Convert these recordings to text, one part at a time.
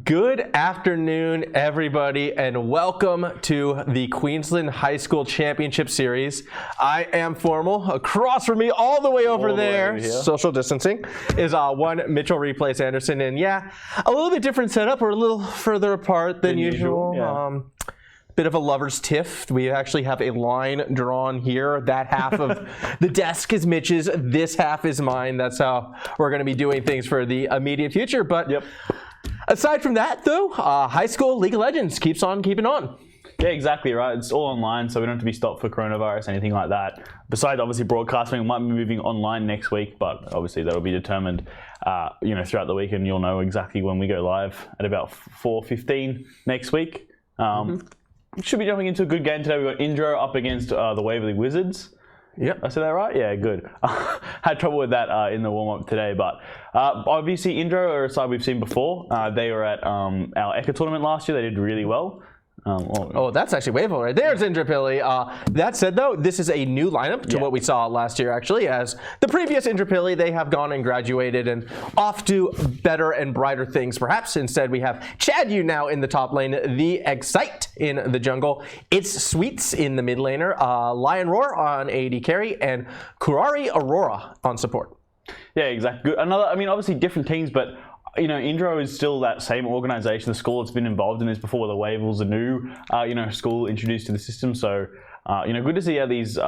Good afternoon, everybody, and welcome to the Queensland High School Championship Series. I am Formal. Across from me, all the way over there, social distancing, is one Mitchell Replays Anderson. And yeah, a little bit different setup. We're a little further apart than usual. Yeah. Bit of a lover's tiff. We actually have a line drawn here. That half of the desk is Mitch's. This half is mine. That's how we're going to be doing things for the immediate future. But aside from that, though, high school League of Legends keeps on keeping on. Yeah, exactly right. It's all online, so we don't have to be stopped for coronavirus, anything like that. Besides, obviously, broadcasting might be moving online next week, but obviously that'll be determined, throughout the week, and you'll know exactly when we go live at about 4:15 next week. Should be jumping into a good game today. We've got Indro up against the Wavell Wizards. Yep. I said that right? Yeah, good. Had trouble with that in the warm-up today, but obviously Indro are a side we've seen before. They were at our Echo tournament last year. They did really well. That's actually Wavell right there's Indooroopilly. That said, though, this is a new lineup to what we saw last year, actually, as the previous Indooroopilly, they have gone and graduated and off to better and brighter things, perhaps. Instead, we have chadyou now in the top lane, the Exïłè in the jungle, iTzSweeTz in the mid laner, lionroar on AD carry, and KuraiiAura on support. Yeah, exactly. Obviously different teams, but Indro is still that same organization, the school that's been involved in this before. The Wavell's a new, school introduced to the system. So, good to see how these,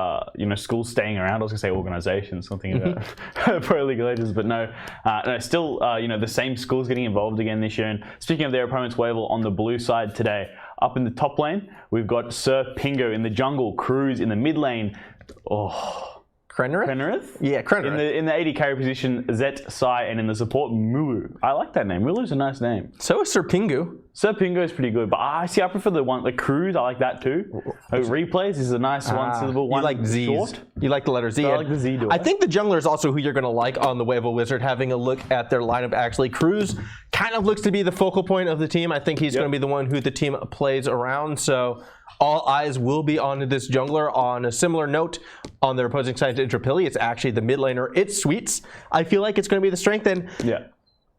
schools staying around. I was going to say organizations, something about Pro League of Legends, but no, still, the same schools getting involved again this year. And speaking of their opponents, Wavell on the blue side today. Up in the top lane, we've got Pingu in the jungle, Crooze in the mid lane. Krenerith? Yeah, Krenerith. In the AD carry position, Zettsye, and in the support, molooo. I like that name. Moloo's a nice name. So is Pingu. Pingu is pretty good, but I prefer the Crooze. I like that too. Replays is a nice one syllable one. You like Z's. Short. You like the letter Z. I like the Z door. I think the jungler is also who you're going to like on the Wavell Wizard, having a look at their lineup actually. Crooze kind of looks to be the focal point of the team. I think he's going to be the one who the team plays around, so all eyes will be on this jungler. On a similar note, on their opposing side to Indooroopilly, it's actually the mid laner, iTzSweeTz. I feel like it's going to be the strength. And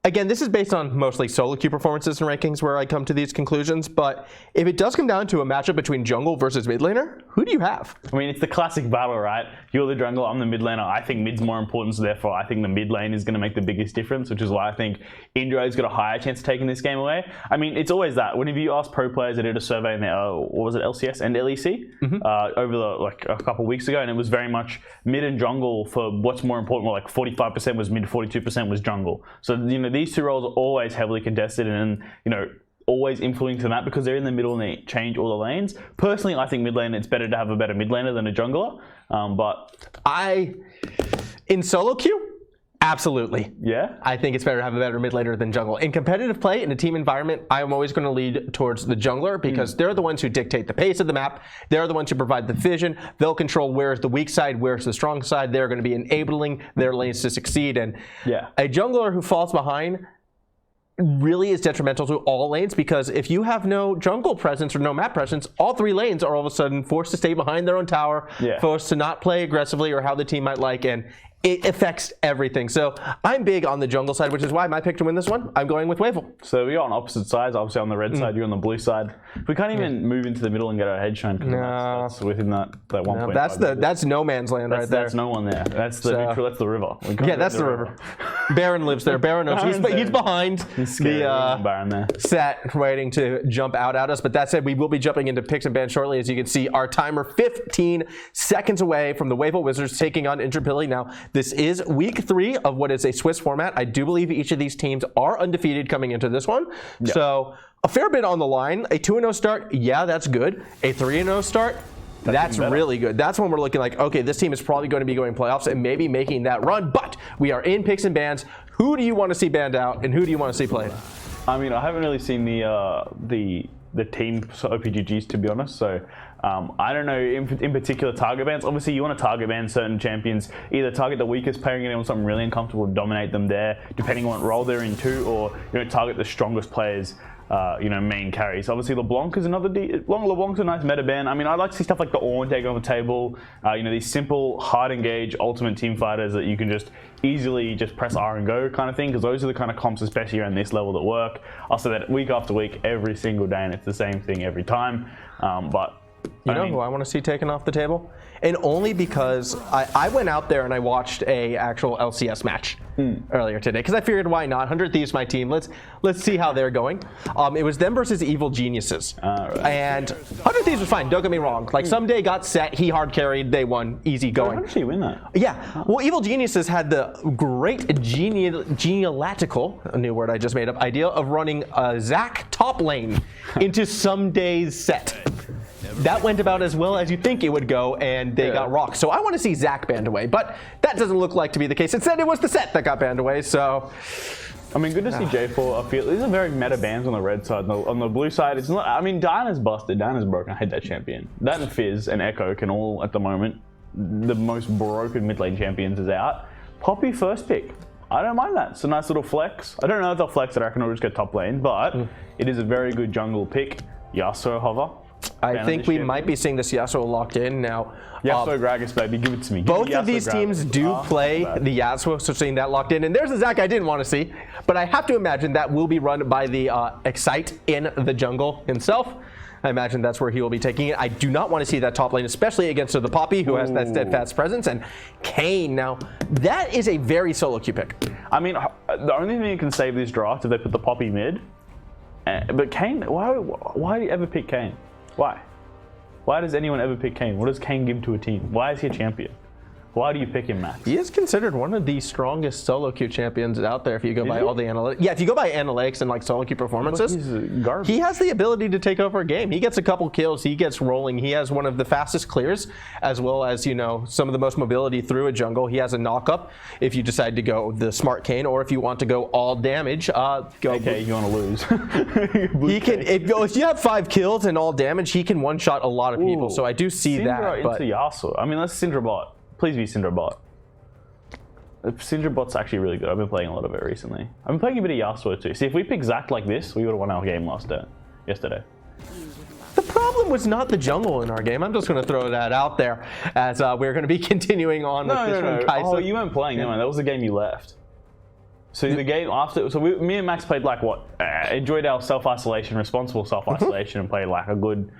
again, this is based on mostly solo queue performances and rankings where I come to these conclusions, but if it does come down to a matchup between jungle versus mid laner, who do you have? I mean, it's the classic battle, right? You're the jungler, I'm the mid laner. I think mid's more important, so therefore I think the mid lane is going to make the biggest difference, which is why I think Indro's got a higher chance of taking this game away. I mean, it's always that. Whenever you ask pro players, I did a survey in their, what was it, LCS and LEC, over a couple of weeks ago, and it was very much mid and jungle for what's more important. Well, like 45% was mid, 42% was jungle. So, these two roles are always heavily contested and, always influencing that because they're in the middle and they change all the lanes. Personally, I think mid lane, it's better to have a better mid laner than a jungler. In solo queue, absolutely. Yeah? I think it's better to have a better mid laner than jungle. In competitive play, in a team environment, I am always going to lead towards the jungler because they're the ones who dictate the pace of the map. They're the ones who provide the vision. They'll control where's the weak side, where's the strong side. They're going to be enabling their lanes to succeed. And a jungler who falls behind really is detrimental to all lanes, because if you have no jungle presence or no map presence, all three lanes are all of a sudden forced to stay behind their own tower, forced to not play aggressively or how the team might like, and it affects everything. So I'm big on the jungle side, which is why my pick to win this one, I'm going with Wavell. So we're on opposite sides. Obviously on the red side, you're on the blue side. We can't even move into the middle and get our head shown because that's within that 1.5. That's no man's land right there. That's no one there. That's the neutral. That's the river. Yeah, that's the river. Baron lives there. Baron knows. He's behind the set waiting to jump out at us. But that said, we will be jumping into picks and bans shortly. As you can see, our timer 15 seconds away from the Wavell Wizards taking on Indooroopilly. Now, this is week 3 of what is a Swiss format. I do believe each of these teams are undefeated coming into this one. Yep. So a fair bit on the line. A 2-0 start, yeah, that's good. A 3-0 start, that's really good. That's when we're looking like, okay, this team is probably going to be going playoffs and maybe making that run. But we are in picks and bans. Who do you want to see banned out and who do you want to see played? I mean, I haven't really seen the team OPGGs, to be honest. So I don't know in particular target bans. Obviously, you want to target ban certain champions. Either target the weakest player and get on something really uncomfortable, dominate them there, depending on what role they're in too, or target the strongest players. main carries. Obviously, LeBlanc is LeBlanc's a nice meta ban. I mean, I like to see stuff like the Ornn taking on the table. These simple, hard engage, ultimate team fighters that you can just easily just press R and go kind of thing, because those are the kind of comps, especially around this level, that work. I'll say that week after week, every single day, and it's the same thing every time. But you know who I want to see taken off the table? And only because I went out there and I watched a actual LCS match earlier today, because I figured, why not? 100 Thieves, my team. Let's see how they're going. It was them versus Evil Geniuses. Right. And 100 Thieves was fine, don't get me wrong. Like, someday got set, he hard carried, they won, easy going. How did she win that? Yeah, well, Evil Geniuses had the great genealogical, a new word I just made up, idea of running Zac top lane into Someday's set. That went about as well as you think it would go, and they got rocked. So I want to see Zac banned away, but that doesn't look like to be the case. Instead, it was the set that got banned away, so... I mean, good to see J4. These are very meta bans on the red side. On the blue side, it's not... I mean, Diana's busted. Diana's broken. I hate that champion. That and Fizz and Echo can all, at the moment, the most broken mid lane champions is out. Poppy first pick. I don't mind that. It's a nice little flex. I don't know if they'll flex it. I reckon I'll just go top lane, but it is a very good jungle pick. Yasuo hover. I think we might be seeing this Yasuo locked in now. Yasuo Gragas, baby, give it to me. Both of these teams do play the Yasuo, so seeing that locked in. And there's a Zac I didn't want to see, but I have to imagine that will be run by the Exïłè in the jungle himself. I imagine that's where he will be taking it. I do not want to see that top lane, especially against the Poppy, who has that steadfast presence, and Kayn. Now, that is a very solo queue pick. I mean, the only thing that can save this draft is they put the Poppy mid. But Kayn, why do you ever pick Kayn? Why? Why does anyone ever pick Kayn? What does Kayn give to a team? Why is he a champion? Why do you pick him, Max? He is considered one of the strongest solo queue champions out there if you go by all the analytics. Yeah, if you go by analytics and like solo queue performances, he has the ability to take over a game. He gets a couple kills, he gets rolling, he has one of the fastest clears, as well as, some of the most mobility through a jungle. He has a knock-up if you decide to go the smart Kayn, or if you want to go all damage, go. Okay, you want to lose. He can, if you have 5 kills and all damage, he can one-shot a lot of people, so I do see Syndra that. But into Yasuo. I mean, that's Syndra bot. Please be Syndra bot. Syndra bot's actually really good. I've been playing a lot of it recently. I've been playing a bit of Yasuo too. See, if we pick Zac like this, we would have won our game yesterday. The problem was not the jungle in our game. I'm just going to throw that out there, as we're going to be continuing on with this one. Kaisa. Oh, you weren't playing, no, that was the game you left. So the game after, me and Max played like what? Enjoyed our self-isolation, responsible self-isolation, and played like a good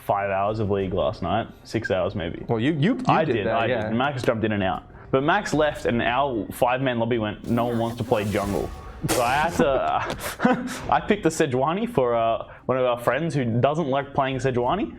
5 hours of League last night, 6 hours maybe. Well, you did that. I did. Max jumped in and out. But Max left and our 5-man lobby went, no one wants to play jungle. So I had to, I picked the Sejuani for one of our friends who doesn't like playing Sejuani.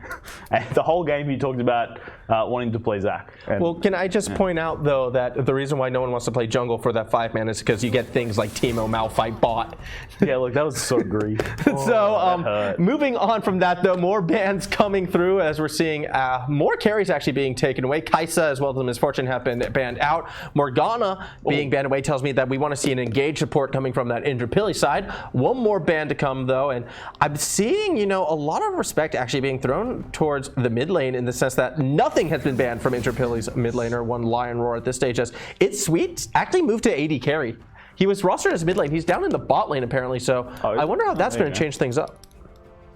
And the whole game he talked about wanting to play Zac. And, well, can I just point out, though, that the reason why no one wants to play jungle for that 5-man is because you get things like Teemo, Malphite, Bot. Yeah, look, that was so grief. So, moving on from that, though, more bans coming through as we're seeing more carries actually being taken away. Kaisa, as well as the Misfortune, have been banned out. Morgana being banned away tells me that we want to see an engaged support coming from that Indooroopilly side. One more ban to come, though, and I'm seeing, a lot of respect actually being thrown towards the mid lane in the sense that nothing has been banned from Indooroopilly's mid laner, one lionroar at this stage, as iTzSweeTz actually moved to AD carry. He was rostered as mid lane. He's down in the bot lane apparently, so I wonder how that's going to change things up.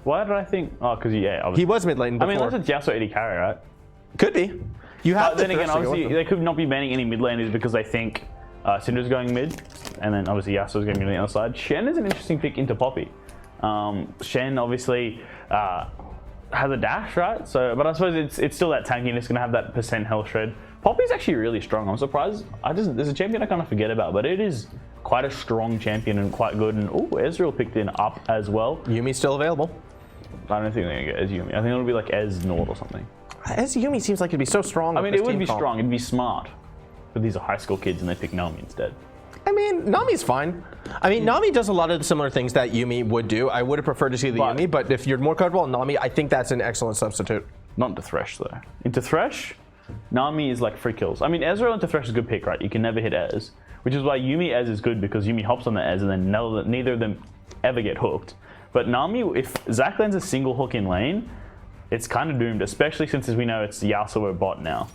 Why did I think? Oh, because obviously. He was mid lane before. I mean, unless it's Yasuo AD carry, right? Could be. You have then again, obviously, they could not be banning any mid laners because they think Syndra's going mid, and then obviously Yasuo's going to be on the other side. Shen is an interesting pick into Poppy. Shen obviously has a dash, right? So, but I suppose it's still that tanky, and it's going to have that % health shred. Poppy's actually really strong. I'm surprised. There's a champion I kind of forget about, but it is quite a strong champion and quite good. And Ezreal picked in up as well. Yumi's still available. I don't think they're going to get Ezreal. I think it'll be like Ez Nord or something. Yumi seems like it'd be so strong. I mean, it would be strong. It'd be smart. But these are high school kids, and they pick Nami instead. I mean, Nami's fine. I mean, Nami does a lot of the similar things that Yuumi would do. I would have preferred to see the Yuumi, but if you're more comfortable on Nami, I think that's an excellent substitute. Not into Thresh, though. Into Thresh, Nami is like free kills. I mean, Ezreal into Thresh is a good pick, right? You can never hit Ez, which is why Yuumi Ez is good, because Yuumi hops on the Ez, and then neither of them ever get hooked. But Nami, if Zac lands a single hook in lane, it's kind of doomed, especially since, as we know, it's the Yasuo bot now.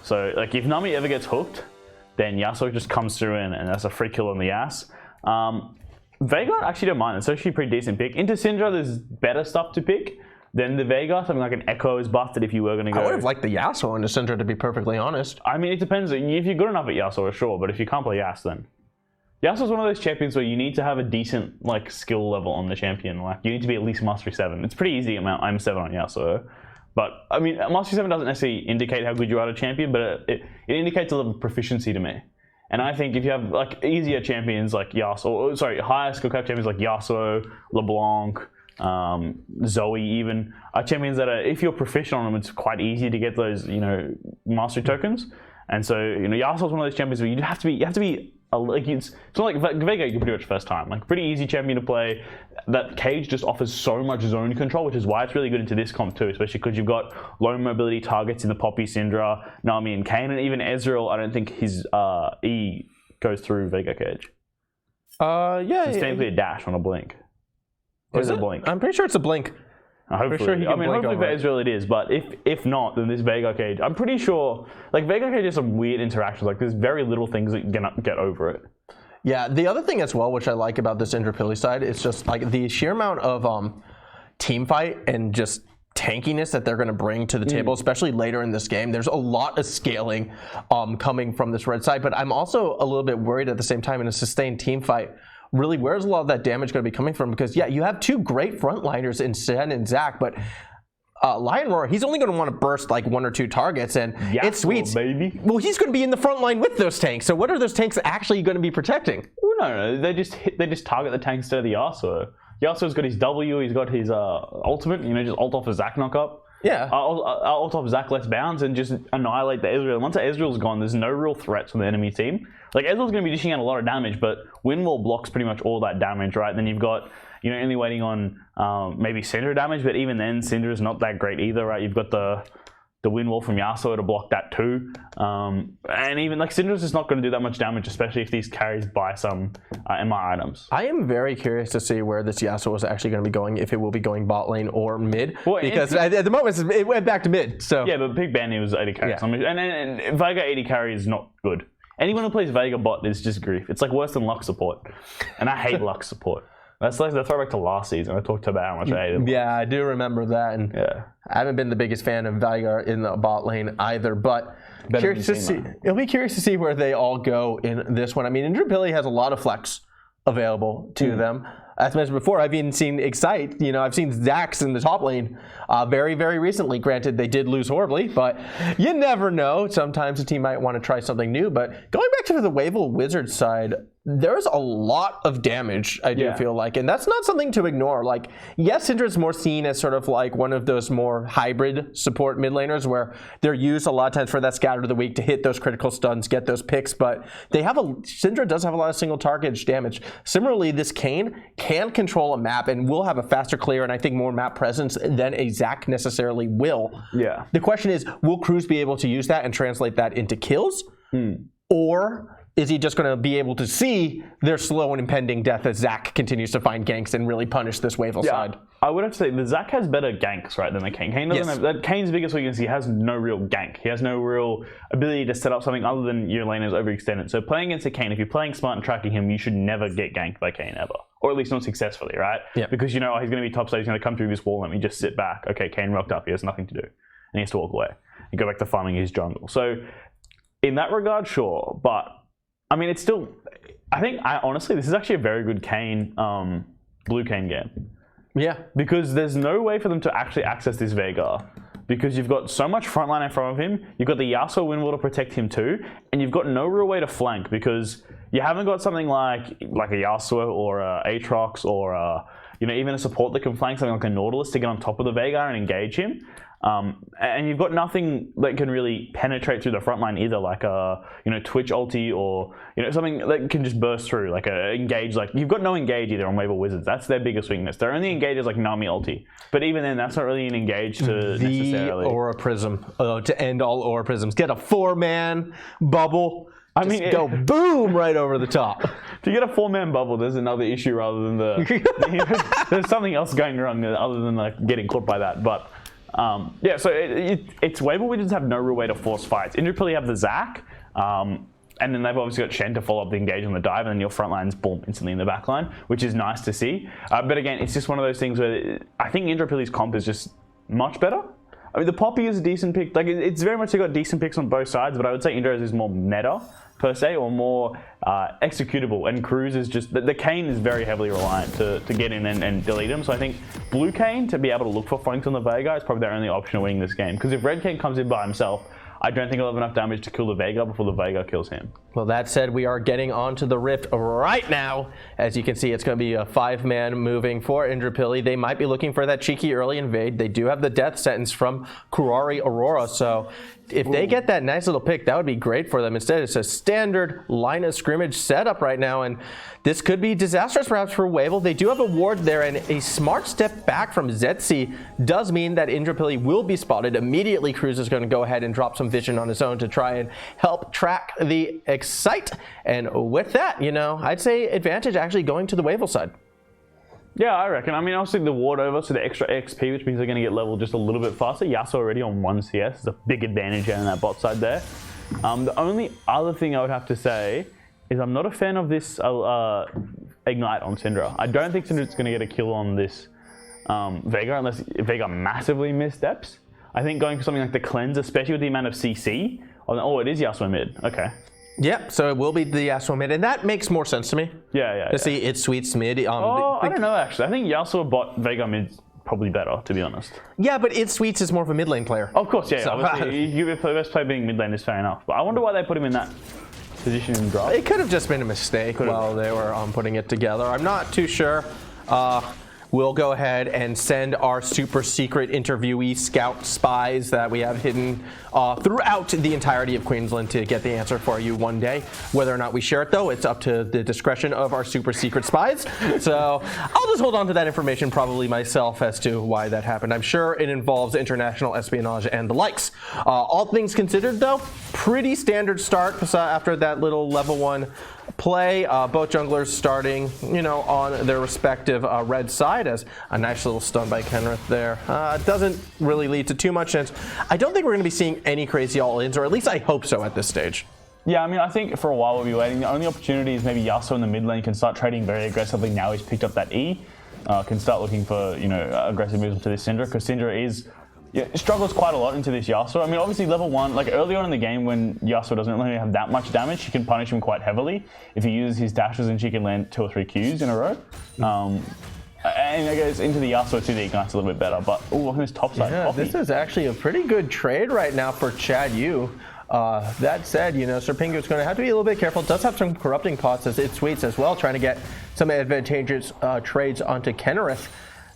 So, like, if Nami ever gets hooked, then Yasuo just comes through and that's a free kill on the ass. Veigar actually don't mind. It's actually a pretty decent pick. Into Syndra, there's better stuff to pick than the Veigar. Something like an Echo is busted if you were going to go. I would have liked the Yasuo into Syndra, to be perfectly honest. I mean, it depends. If you're good enough at Yasuo, sure. But if you can't play Yas, then Yasuo's one of those champions where you need to have a decent skill level on the champion. Like you need to be at least Mastery 7. It's pretty easy. I'm 7 on Yasuo. But I mean, Mastery 7 doesn't necessarily indicate how good you are at a champion, but it indicates a level of proficiency to me. And I think if you have easier champions like Yasuo, higher skill cap champions like Yasuo, LeBlanc, Zoe even, are champions that are, if you're proficient on them, it's quite easy to get those, mastery tokens. And so, Yasuo's one of those champions where you have to be it's not like Veigar you can pretty much first time. Pretty easy champion to play. That Cage just offers so much zone control, which is why it's really good into this comp too, especially because you've got low mobility targets in the Poppy, Syndra, Nami, and Kayn, and even Ezreal. I don't think his E goes through Veigar Cage. It's technically a dash on a blink. Is it a blink? I'm pretty sure it's a blink. Hopefully, hopefully for Ezreal it is, but if not, then this Veigar Cage, I'm pretty sure, Veigar Cage has some weird interactions, there's very little things that can get over it. Yeah, the other thing as well, which I like about this Indooroopilly side, is just the sheer amount of team fight and just tankiness that they're going to bring to the table, especially later in this game. There's a lot of scaling coming from this red side, but I'm also a little bit worried at the same time in a sustained team fight. Really, where's a lot of that damage going to be coming from? Because, yeah, you have two great frontliners in Shen and Zach, but lionroar, he's only going to want to burst 1 or 2 targets, and iTzSweeTz, baby. Well, he's going to be in the front line with those tanks. So what are those tanks actually going to be protecting? Well, no, they just target the tanks instead of the Yasuo. Yasuo's got his W, he's got his ultimate, just ult off a Zach knock-up. Yeah. Ult off Zach lets bounds and just annihilate the Ezreal. Once the Ezreal's gone, there's no real threats from the enemy team. Ezreal's going to be dishing out a lot of damage, but Windwall blocks pretty much all that damage, right? Then you've got, only waiting on maybe Syndra damage, but even then, Syndra's not that great either, right? You've got the Windwall from Yasuo to block that too. And even, Syndra's just not going to do that much damage, especially if these carries buy some MR items. I am very curious to see where this Yasuo is actually going to be going, if it will be going bot lane or mid, because at the moment, it went back to mid, so. Yeah, but Big Bandy was 80 carries. Yeah. And Veigar 80 carry is not good. Anyone who plays Veigar bot is just grief. It's worse than Lux support. And I hate Lux support. That's the throwback to last season. I talked about how much I hated. Yeah, I do remember that. And yeah. I haven't been the biggest fan of Veigar in the bot lane either, but curious to see. It'll be curious to see where they all go in this one. I mean, Indooroopilly has a lot of flex available to them. As mentioned before, I've even seen Exïłè. I've seen Zax in the top lane very, very recently. Granted, they did lose horribly, but you never know. Sometimes a team might want to try something new. But going back to the Wavell Wizards side, there's a lot of damage, I do feel like. And that's not something to ignore. Yes, Syndra is more seen as sort of one of those more hybrid support mid laners where they're used a lot of times for that scatter of the week to hit those critical stuns, get those picks. But Syndra does have a lot of single target damage. Similarly, this Kayn can control a map and will have a faster clear and I think more map presence than a Zach necessarily will. Yeah. The question is, will Crooze be able to use that and translate that into kills? Or is he just going to be able to see their slow and impending death as Zach continues to find ganks and really punish this Wavell side? I would have to say the Zach has better ganks, right, than the Kayn. Kayn doesn't have that. Kayn's biggest weakness, he has no real gank. He has no real ability to set up something other than your lane is overextended. So playing against a Kayn, if you're playing smart and tracking him, you should never get ganked by Kayn ever. Or at least not successfully, right? Yeah. Because he's going to be top side, he's going to come through this wall, let me just sit back. Okay, Kayn rocked up, he has nothing to do. And he has to walk away and go back to farming his jungle. So in that regard, sure, but I mean, it's still, honestly, this is actually a very good Kayn, blue Kayn game. Yeah. Because there's no way for them to actually access this Veigar. Because you've got so much frontline in front of him, you've got the Yasuo Windwall to protect him too, and you've got no real way to flank because you haven't got something like a Yasuo or a Aatrox or even a support that can flank something like a Nautilus to get on top of the Veigar and engage him. And you've got nothing that can really penetrate through the front line either, like a Twitch ulti or something that can just burst through, like a engage. You've got no engage either on Wavell Wizards. That's their biggest weakness. Their only engage is like Nami ulti, but even then, that's not really an engage to necessarily. The Aura Prism to end all Aura Prisms. Get a 4-man bubble. Go boom right over the top. To get a 4-man bubble, there's another issue rather than there's something else going wrong other than getting caught by that, but. So it's Wavell Wizards have no real way to force fights. Indooroopilly have the Zach. And then they've obviously got Shen to follow up the engage on the dive, and then your front line's boom instantly in the back line, which is nice to see. But again, it's just one of those things where I think Indooroopilly's comp is just much better. I mean, the Poppy is a decent pick. Like, it's very much got decent picks on both sides, but I would say Indooro's is more meta per se, or more executable. And Crooze is just the Kayn is very heavily reliant to get in and delete him. So I think blue Kayn to be able to look for flanks on the Veigar is probably their only option of winning this game. Because if red Kayn comes in by himself, I don't think he'll have enough damage to kill the Veigar before the Veigar kills him. Well, that said, we are getting onto the Rift right now. As you can see, it's going to be a 5-man moving for Indooroopilly. They might be looking for that cheeky early invade. They do have the death sentence from KuraiiAura, so if they get that nice little pick, that would be great for them. Instead, it's a standard line of scrimmage setup right now, and this could be disastrous perhaps for Wavell. They do have a ward there, and a smart step back from Zettsye does mean that Indooroopilly will be spotted. Immediately, Crooze is going to go ahead and drop some vision on his own to try and help track the Exîłè. And with that, you know, I'd say advantage actually going to the Wavell side. Yeah, I reckon. I mean, obviously the ward over, so the extra XP, which means they're going to get leveled just a little bit faster. Yasuo already on 1 CS is a big advantage on that bot side there. The only other thing I would have to say is I'm not a fan of this Ignite on Syndra. I don't think Syndra's going to get a kill on this Veigar unless Veigar massively missteps. I think going for something like the cleanse, especially with the amount of CC. Oh, it is Yasuo mid. Okay. Yeah, so it will be the Yasuo mid, and that makes more sense to me. Yeah. To see iTzSweeTz mid. I don't know actually. I think Yasuo bot Veigar mid probably better, to be honest. Yeah, but iTzSweeTz is more of a mid lane player. Of course, yeah. So, obviously, your best player being mid lane is fair enough. But I wonder why they put him in that position in draft. It could have just been a mistake while they were putting it together. I'm not too sure. We'll go ahead and send our super secret interviewee scout spies that we have hidden throughout the entirety of Queensland to get the answer for you one day. Whether or not we share it, though, it's up to the discretion of our super secret spies. So I'll just hold on to that information probably myself as to why that happened. I'm sure it involves international espionage and the likes. All things considered, though, pretty standard start after that little level 1 play. Both junglers starting, you know, on their respective red side as a nice little stun by Krenerith there. It doesn't really lead to too much sense. I don't think we're going to be seeing any crazy all-ins, or at least I hope so at this stage. Yeah, I mean, I think for a while we'll be waiting. The only opportunity is maybe Yasuo in the mid lane can start trading very aggressively now he's picked up that E. Can start looking for, you know, aggressive moves to this Syndra, because Syndra is... Yeah, it struggles quite a lot into this Yasuo. I mean, obviously level 1, like early on in the game when Yasuo doesn't really have that much damage, she can punish him quite heavily if he uses his dashes, and she can land 2 or 3 Qs in a row. And I guess into the Yasuo too, the Ignite's a little bit better. But look at this top side. Yeah, this is actually a pretty good trade right now for chadyou. That said, you know, Sir Pingu is going to have to be a little bit careful. Does have some corrupting costs as iTzSweeTz as well, trying to get some advantageous trades onto Krenerith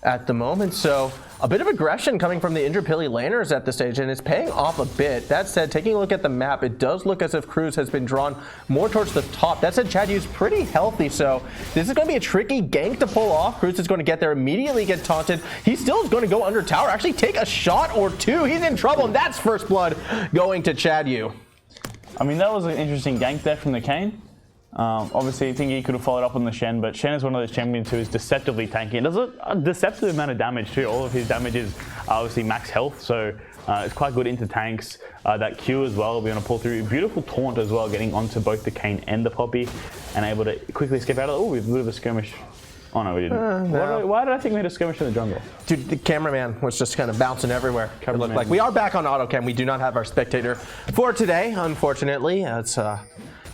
at the moment. So a bit of aggression coming from the Indooroopilly laners at this stage, and it's paying off a bit. That said, taking a look at the map, it does look as if Crooze has been drawn more towards the top. That said, chadyou's pretty healthy, so this is going to be a tricky gank to pull off. Crooze is going to get there, immediately get taunted. He still is going to go under tower, actually take a shot or two. He's in trouble, and that's first blood going to chadyou. I mean, that was an interesting gank there from the Kayn. Obviously, I think he could have followed up on the Shen, but Shen is one of those champions who is deceptively tanky. It does a deceptive amount of damage too. All of his damage is obviously max health, so it's quite good into tanks. That Q as well, we're going to pull through. Beautiful taunt as well, getting onto both the Kayn and the Poppy, and able to quickly skip out of it. Oh, we have a bit of a skirmish. Oh no, we didn't. No. Why did I think we had a skirmish in the jungle? Dude, the cameraman was just kind of bouncing everywhere. It looked like we are back on auto cam. We do not have our spectator for today, unfortunately. It's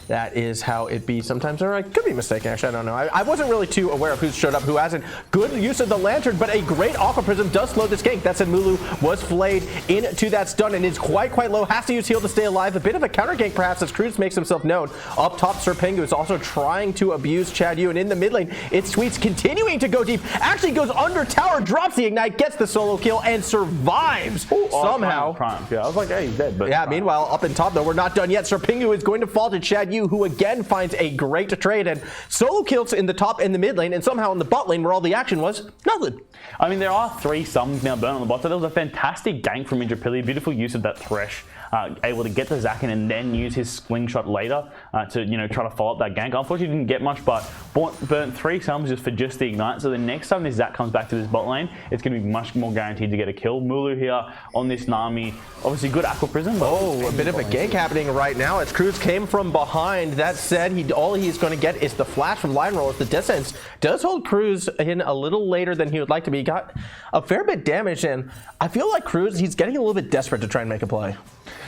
that is how it be sometimes, or I could be mistaken, actually, I don't know. I wasn't really too aware of who showed up, who hasn't. Good use of the lantern, but a great Aqua Prism does slow this gank. That said, molooo was flayed into that stun and is quite low. Has to use heal to stay alive. A bit of a counter gank, perhaps, as Crooze makes himself known. Up top, Sir Pingu is also trying to abuse chadyou, and in the mid lane, iTzSweeTz continuing to go deep. Actually goes under tower, drops the Ignite, gets the solo kill, and survives somehow. Prime. Yeah, I was like, hey, he's dead. But yeah, meanwhile, up in top, though, we're not done yet. Sir Pingu is going to fall to chadyou, who again finds a great trade and solo kills in the top and the mid lane, and somehow in the bot lane where all the action was, nothing. I mean, there are 3 summons now burn on the bot, so there was a fantastic gank from Indooroopilly, beautiful use of that Thresh, able to get the Zac in and then use his slingshot later to, you know, try to follow up that gank. Unfortunately, didn't get much, but burnt 3 summons just for just the Ignite, so the next time this Zac comes back to this bot lane, it's going to be much more guaranteed to get a kill. molooo here on this Nami, obviously good Aqua Prism. Oh, a bit of a gank happening right now as Crooze came from behind. behind. That said, all he's going to get is the flash from lionroar. The death sentence does hold Crooze in a little later than he would like to be. He got a fair bit damaged, and I feel like Crooze, he's getting a little bit desperate to try and make a play.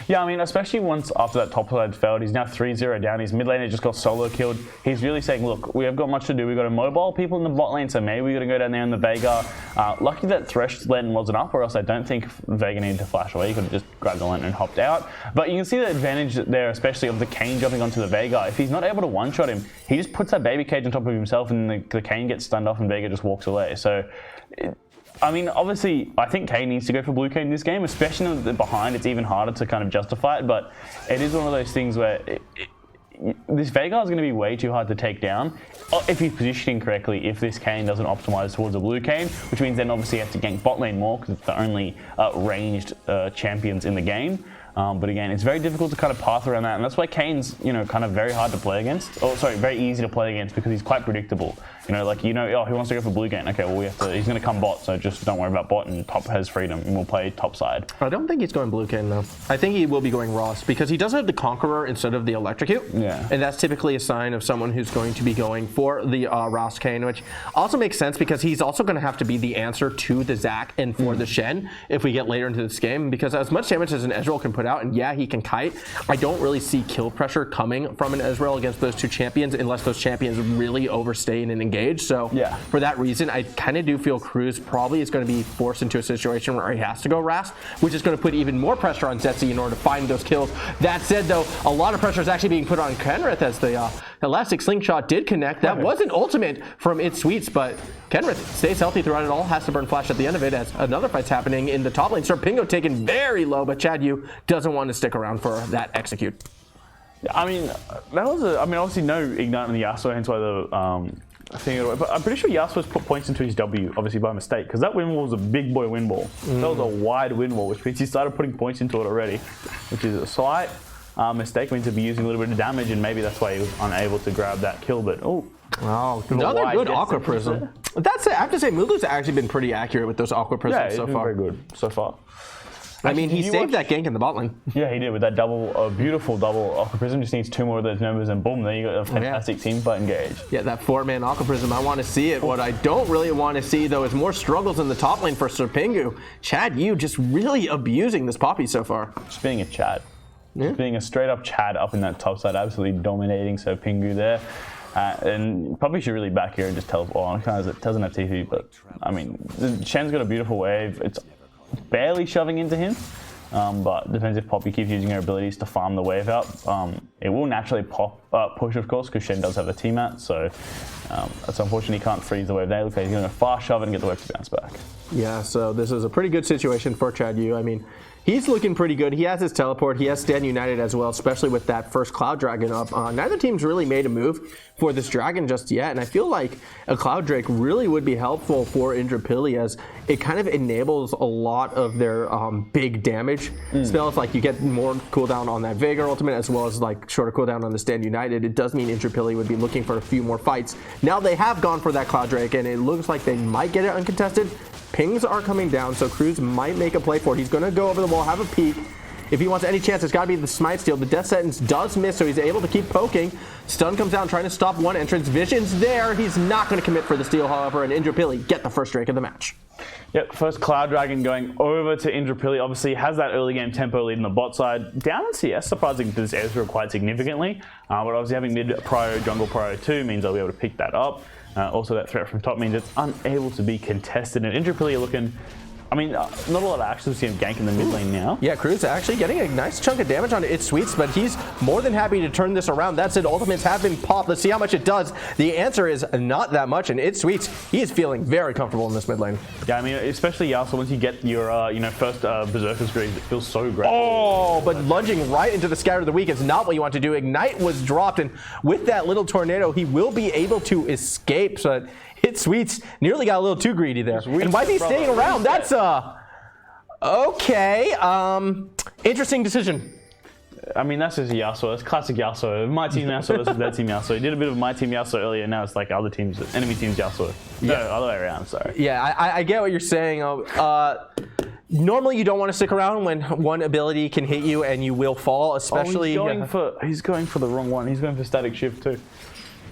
Yeah, I mean, especially once after that top side failed, he's now 3-0 down. His mid laner just got solo killed. He's really saying, look, we have got much to do. We've got to mobile people in the bot lane, so maybe we're going to go down there in the Veigar. Lucky that Thresh lane wasn't up, or else I don't think Veigar needed to flash away. He could have just grabbed the lane and hopped out. But you can see the advantage there, especially of the Kayn jumping onto the Veigar. If he's not able to one-shot him, he just puts that baby cage on top of himself, and the Kayn gets stunned off, and Veigar just walks away. So, I mean, obviously, I think Kayn needs to go for blue Kayn in this game, especially behind. It's even harder to kind of justify it, but it is one of those things where this Veigar is going to be way too hard to take down if he's positioning correctly, if this Kayn doesn't optimize towards a blue Kayn, which means then obviously you have to gank bot lane more because it's the only ranged champions in the game. But again, it's very difficult to kind of path around that, and that's why Kayn's, kind of very hard to play against. Oh, sorry, very easy to play against because he's quite predictable. Oh, he wants to go for blue Kayn. Okay, well he's going to come bot, so just don't worry about bot, and top has freedom, and we'll play top side. I don't think he's going blue Kayn though. I think he will be going Ross because he does have the Conqueror instead of the Electrocute. Yeah. And that's typically a sign of someone who's going to be going for the Ross Kayn, which also makes sense because he's also going to have to be the answer to the Zac and for the Shen if we get later into this game, because as much damage as an Ezreal can put out, and yeah, he can kite, I don't really see kill pressure coming from an Ezreal against those two champions unless those champions really overstay and engage. So yeah, for that reason, I kind of do feel Crooze probably is going to be forced into a situation where he has to go Ras, which is going to put even more pressure on Zettsye in order to find those kills. That said, though, a lot of pressure is actually being put on Krenerith as the elastic slingshot did connect. That was an ultimate from iTzSweeTz, but Krenerith stays healthy throughout it all, has to burn flash at the end of it as another fight's happening in the top lane. Pingu taken very low, but chadyou doesn't want to stick around for that execute. I mean, obviously no ignite on the Yasuo, hence why the but I'm pretty sure Yasuo's put points into his W, obviously by mistake, because that win wall was a big boy win wall. That was a wide win wall, which means he started putting points into it already, which is a slight mistake. Means to be using a little bit of damage, and maybe that's why he was unable to grab that kill. But another good Aqua Prism. That's it. I have to say, Mulu's actually been pretty accurate with those Aqua Prisms so far. Very good so far. I mean, he saved that gank in the bot lane. Yeah, he did with that beautiful double Aqua Prism. Just needs 2 more of those members, and boom, there you got a fantastic team fight engage. Yeah, that 4-man Aqua Prism, I want to see it. What I don't really want to see, though, is more struggles in the top lane for Pingu. chadyou just really abusing this Poppy so far. Just being a Chad. Just being a straight-up Chad up in that top side, absolutely dominating Pingu there. And probably should really back here and just tell, it doesn't have TV, but I mean, Shen's got a beautiful wave. It's barely shoving into him, but depends if Poppy keeps using her abilities to farm the wave out. It will naturally push, of course, because Shen does have a T-mat, so it's unfortunate he can't freeze the wave there. Looks like he's going to fast shove and get the wave to bounce back. Yeah, so this is a pretty good situation for chadyou. I mean, he's looking pretty good. He has his teleport. He has Stand United as well, especially with that first Cloud Dragon up. Neither team's really made a move for this Dragon just yet, and I feel like a Cloud Drake really would be helpful for Indooroopilly as it kind of enables a lot of their big damage spells. Like you get more cooldown on that Veigar ultimate as well as like shorter cooldown on the Stand United. It does mean Indooroopilly would be looking for a few more fights. Now they have gone for that Cloud Drake, and it looks like they might get it uncontested. Pings are coming down, so Crooze might make a play for it. He's going to go over the wall, have a peek. If he wants any chance, it's got to be the Smite Steal. The Death Sentence does miss, so he's able to keep poking. Stun comes down, trying to stop one entrance. Vision's there. He's not going to commit for the steal, however, and Indooroopilly get the first Drake of the match. Yep, first Cloud Dragon going over to Indooroopilly. Obviously has that early game tempo lead on the bot side. Down in CS, surprising this Ezreal quite significantly. But obviously having mid prio, jungle prio 2 means they'll be able to pick that up. Also that threat from top means it's unable to be contested. And Indooroopilly are looking, not a lot of action. We see him gank in the mid lane now. Yeah, Crooze actually getting a nice chunk of damage on iTzSweeTz, but he's more than happy to turn this around. That said, ultimates have been popped. Let's see how much it does. The answer is not that much, and iTzSweeTz, he is feeling very comfortable in this mid lane. Yeah, especially Yasuo, once you get your first Berserker's Greaves, it feels so great. Oh, but lunging right into the Scatter of the Weak is not what you want to do. Ignite was dropped, and with that little tornado, he will be able to escape. So iTzSweeTz nearly got a little too greedy there. And why is he staying around? That's okay. Interesting decision. That's just Yasuo. It's classic Yasuo. My team Yasuo versus their team Yasuo. He did a bit of my team Yasuo earlier. Now it's like other teams, enemy teams Yasuo. No, other way around. Sorry. Yeah, I get what you're saying. Normally, you don't want to stick around when one ability can hit you and you will fall, especially. He's going for the wrong one. He's going for Static Shift too.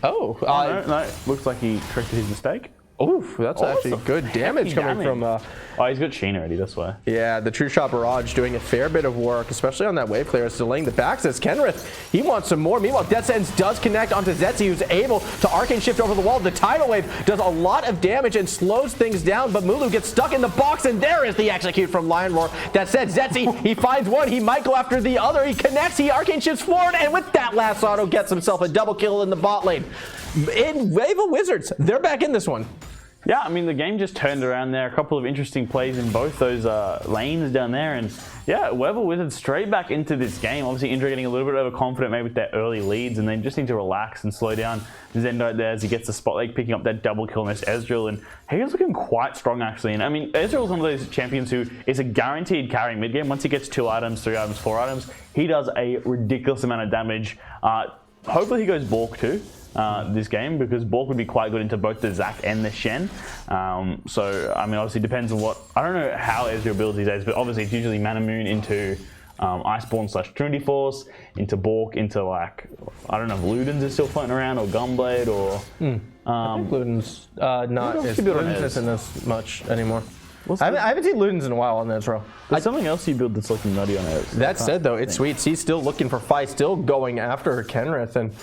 Oh, no. Looks like he corrected his mistake. Oof, that's actually good damage coming from... oh, he's got Shen already, that's why. Yeah, the True Shot Barrage doing a fair bit of work, especially on that wave clear. It's delaying the back. Says Krenerith, he wants some more. Meanwhile, Death Sentence does connect onto Zettsye, who's able to Arcane Shift over the wall. The Tidal Wave does a lot of damage and slows things down, but molooo gets stuck in the box, and there is the execute from lionroar. That said, Zettsye, he finds one. He might go after the other. He connects. He Arcane Shifts forward, and with that last auto, gets himself a double kill in the bot lane. In Wavell Wizards, they're back in this one. Yeah, I mean, the game just turned around there. A couple of interesting plays in both those lanes down there. And yeah, Wavell Wizards straight back into this game. Obviously, Indra getting a little bit overconfident maybe with their early leads, and then just need to relax and slow down. Zendo there as he gets the spotlight, picking up that double kill on this Ezreal. And he's looking quite strong, actually. And I mean, Ezreal's one of those champions who is a guaranteed carry mid game. Once he gets 2 items, 3 items, 4 items, he does a ridiculous amount of damage. Hopefully, he goes Bork too. This game, because Bork would be quite good into both the Zac and the Shen. So, I mean, obviously depends on what... I don't know how Ezreal builds these days, but obviously it's usually Mana Moon into Iceborne / Trinity Force, into Bork, into like... I don't know if Ludens is still floating around, or Gunblade, or... I think Ludens Ludens isn't as much anymore. I haven't seen Ludens in a while on the Ezreal. There's something else you build that's looking nutty on it. That said, though, iTzSweeTz, he's still looking for fights, still going after Krenerith, and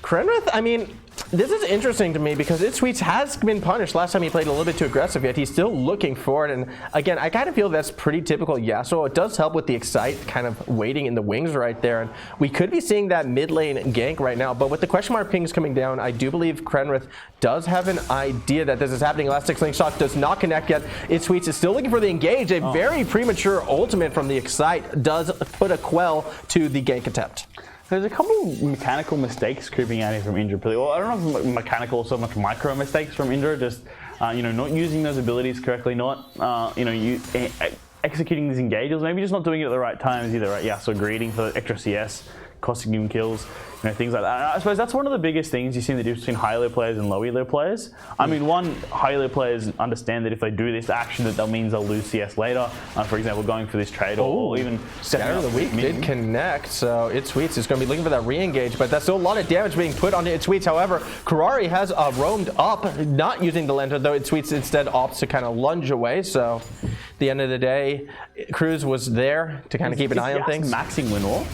Krenerith, I mean, this is interesting to me because iTzSweeTz has been punished last time he played a little bit too aggressive, yet he's still looking for it. And again, I kind of feel that's pretty typical Yasuo. It does help with the Exïłè kind of waiting in the wings right there. And we could be seeing that mid lane gank right now. But with the question mark pings coming down, I do believe Krenerith does have an idea that this is happening. Last 6 link shot does not connect yet. iTzSweeTz is still looking for the engage. A very premature ultimate from the Exïłè does put a quell to the gank attempt. There's a couple of mechanical mistakes creeping out here from Indooroopilly. Well, I don't know if mechanical or so much micro mistakes from Indra, just not using those abilities correctly, not executing these engages, maybe just not doing it at the right times either, right? Yeah, so greeting for the extra CS, costing him kills, things like that. I suppose that's one of the biggest things you see in the difference between high elo players and low elo players. I mean, high elo players understand that if they do this action, that means they'll lose CS later. For example, going for this trade or even Scatter of the Week did connect, so iTzSweeTz is going to be looking for that re-engage, but that's still a lot of damage being put onto iTzSweeTz. However, KuraiiAura has roamed up, not using the lantern, though iTzSweeTz instead opts to kind of lunge away. So, at the end of the day, Crooze was there to kind of keep an eye on things. Maxing Winor.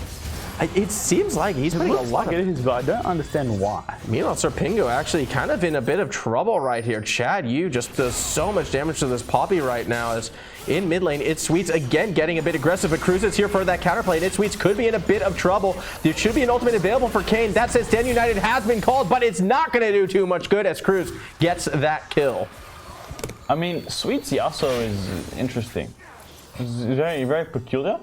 It seems like he's putting a lot of it, but I don't understand why. Meanwhile, Sir Pingu actually kind of in a bit of trouble right here. chadyou just does so much damage to this Poppy right now as in mid lane. iTzSweeTz again getting a bit aggressive, but Crooze is here for that counterplay. And iTzSweeTz could be in a bit of trouble. There should be an ultimate available for Kayn. That says Stand United has been called, but it's not going to do too much good as Crooze gets that kill. I mean, Sweet's Yasuo is interesting. It's very, very peculiar.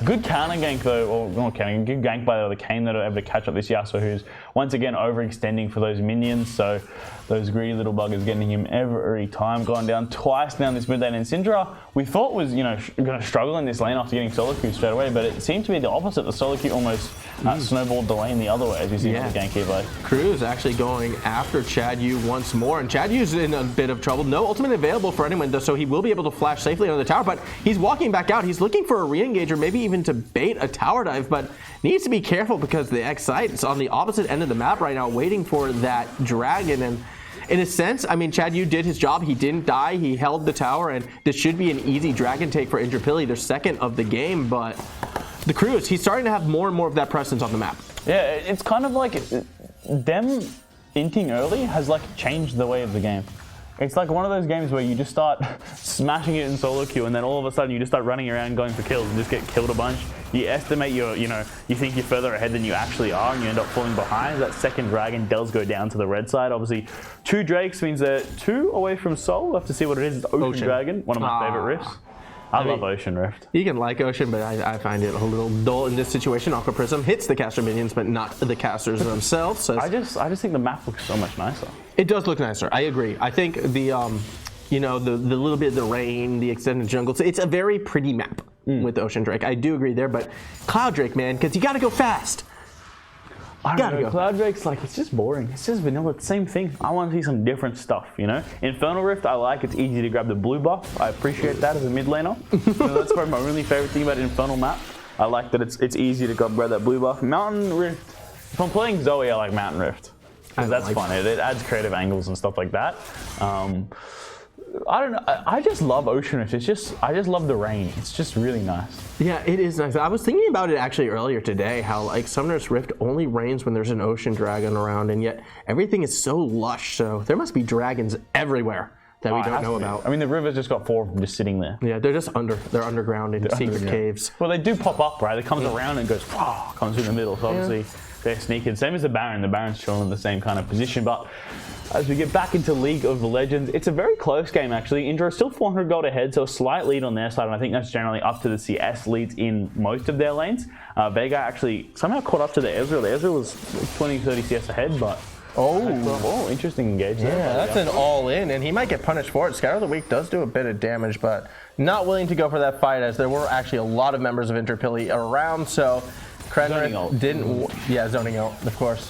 Good counter gank though, or not counter, good gank by the other Kayn that are able to catch up this Yasuo, who's once again overextending for those minions. So those greedy little buggers getting him every time, going down twice down this mid lane. And Syndra, we thought was going to struggle in this lane after getting solo queue straight away, but it seemed to be the opposite. The solo queue almost snowballed the lane the other way, as you see from the gank here. Crooze actually going after chadyou once more, and chadyou's in a bit of trouble. No ultimate available for anyone, though, so he will be able to flash safely under the tower, but he's walking back out. He's looking for a re-engage or maybe even to bait a tower dive, but needs to be careful because the Exïłè is on the opposite end of the map right now, waiting for that dragon. And in a sense, I mean, chadyou did his job. He didn't die. He held the tower, and this should be an easy dragon take for Indooroopilly, their second of the game. But the Crooze, he's starting to have more and more of that presence on the map. Yeah, it's kind of like them inting early has like changed the way of the game. It's like one of those games where you just start smashing it in solo queue, and then all of a sudden you just start running around going for kills and just get killed a bunch. You estimate you think you're further ahead than you actually are, and you end up falling behind. That second dragon does go down to the red side. Obviously, 2 drakes means they're 2 away from Soul. We'll have to see what it is. It's Ocean Dragon, one of my favorite riffs. I love Ocean Rift. You can like Ocean, but I find it a little dull in this situation. Aqua Prism hits the caster minions, but not the casters themselves. So I just think the map looks so much nicer. It does look nicer. I agree. I think the the little bit of the rain, the extended jungle. So it's a very pretty map with Ocean Drake. I do agree there, but Cloud Drake, man, because you got to go fast. I don't know, Cloud Drake's like, it's just boring. It's just vanilla, it's the same thing. I want to see some different stuff, you know? Infernal Rift, I like, it's easy to grab the blue buff. I appreciate that as a mid laner. So that's probably my really favorite thing about Infernal map. I like that it's easy to grab that blue buff. Mountain Rift, if I'm playing Zoe, I like Mountain Rift. Because that's fun, it adds creative angles and stuff like that. I don't know. I just love Ocean Rift. I just love the rain. It's just really nice. Yeah, it is nice. I was thinking about it actually earlier today, how like Summoner's Rift only rains when there's an ocean dragon around, and yet everything is so lush. So there must be dragons everywhere that we don't know about. I mean, the river's just got 4 of them just sitting there. Yeah, they're just they're underground in secret caves. Well, they do pop up, right? It comes around and goes, comes through the middle. So obviously they're sneaking. Same as the Baron. The Baron's chilling in the same kind of position, but as we get back into League of Legends, it's a very close game actually. Indra is still 400 gold ahead, so a slight lead on their side, and I think that's generally up to the CS leads in most of their lanes. Veigar actually somehow caught up to the Ezreal. The Ezreal was 20-30 CS ahead, but interesting engage there. Yeah, that's an all-in, and he might get punished for it. Scout of the Week does do a bit of damage, but not willing to go for that fight, as there were actually a lot of members of Indooroopilly around, so Krenerith didn't... Yeah, zoning out, of course.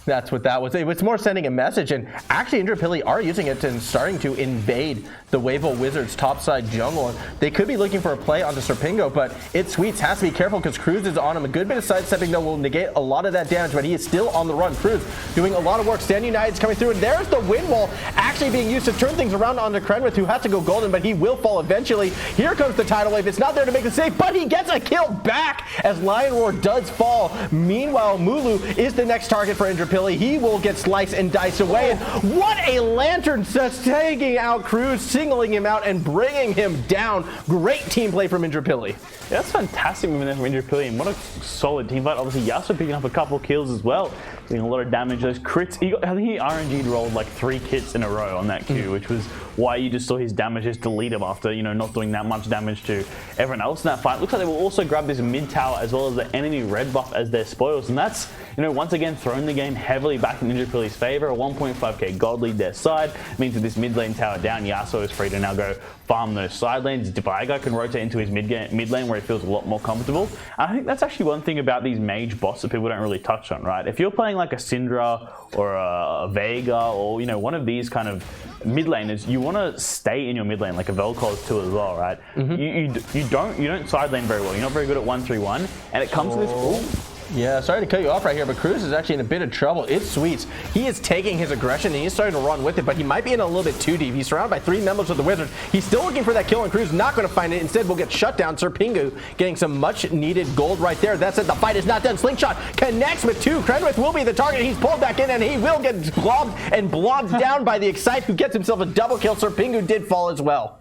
That's what that was. It was more sending a message, and actually Indooroopilly are using it and starting to invade the Wavell Wizards topside jungle. And they could be looking for a play onto Pingu, but iTzSweeTz has to be careful because Crooze is on him. A good bit of sidestepping though will negate a lot of that damage, but he is still on the run. Crooze doing a lot of work. Stand United's coming through, and there's the wind wall actually being used to turn things around onto Krenerith, who has to go golden, but he will fall eventually. Here comes the tidal wave. It's not there to make the save, but he gets a kill back as lionroar does fall. Meanwhile, molooo is the next target for Indooroopilly. He will get sliced and diced away. And what a lantern, just taking out Crooze, singling him out and bringing him down. Great team play from Indooroopilly. Yeah, that's fantastic movement there from Indooroopilly, and what a solid team fight. Obviously, Yasuo picking up a couple kills as well, doing a lot of damage. Those crits, I think he RNG'd rolled like 3 kits in a row on that Q, which was why you just saw his damage just delete him after, you know, not doing that much damage to everyone else in that fight. Looks like they will also grab this mid tower as well as the enemy red buff as their spoils, and that's, you know, once again throwing the game heavily back in Indooroopilly's favor. A 1.5k gold lead their side means that this mid lane tower down, Yasuo is free to now go farm those side lanes. Veigar can rotate into his mid lane where he feels a lot more comfortable. And I think that's actually one thing about these mage bots that people don't really touch on, right? If you're playing like a Syndra or a Veigar or, you know, one of these kind of mid laners, you want to stay in your mid lane, like a Vel'Koz too as well, right? You don't side lane very well. You're not very good at 1-3-1, and it comes to this. Yeah, sorry to cut you off right here, but Crooze is actually in a bit of trouble. iTzSweeTz, he is taking his aggression and he's starting to run with it, but he might be in a little bit too deep. He's surrounded by 3 members of the Wizards. He's still looking for that kill, and Crooze not going to find it. Instead, will get shut down. Pingu getting some much needed gold right there. That's it. The fight is not done. Slingshot connects with 2. Krenerith will be the target. He's pulled back in, and he will get globbed and blobbed down by the Exïłè, who gets himself a double kill. Pingu did fall as well.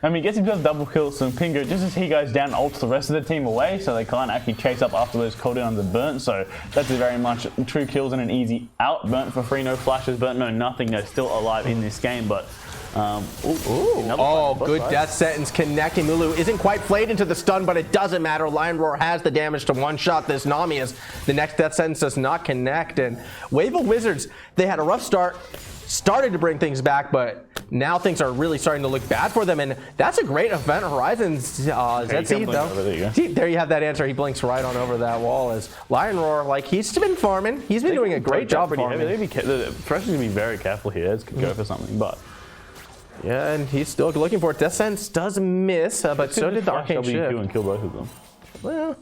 I mean, he gets himself double kills from Pingu just as he goes down, ults the rest of the team away, so they can't actually chase up after those cooldowns are burnt. So that's very much 2 kills and an easy out. Burnt for free, no flashes, burnt, no nothing. They're still alive in this game, but good death sentence connecting. molooo isn't quite flayed into the stun, but it doesn't matter. lionroar has the damage to one-shot this Nami as the next death sentence does not connect. And Wavell Wizards, they had a rough start, started to bring things back, but now things are really starting to look bad for them, and that's a great Event Horizons Zettsye though. There you have that answer. He blinks right on over that wall as lionroar, like, he's been farming. He's been doing a great job farming. The Thresh is going to be very careful here. Ez could go for something, but... Yeah, and he's still looking for it. Death Sentence does miss, but so did the Arcane Shift. And kill both of them. Well,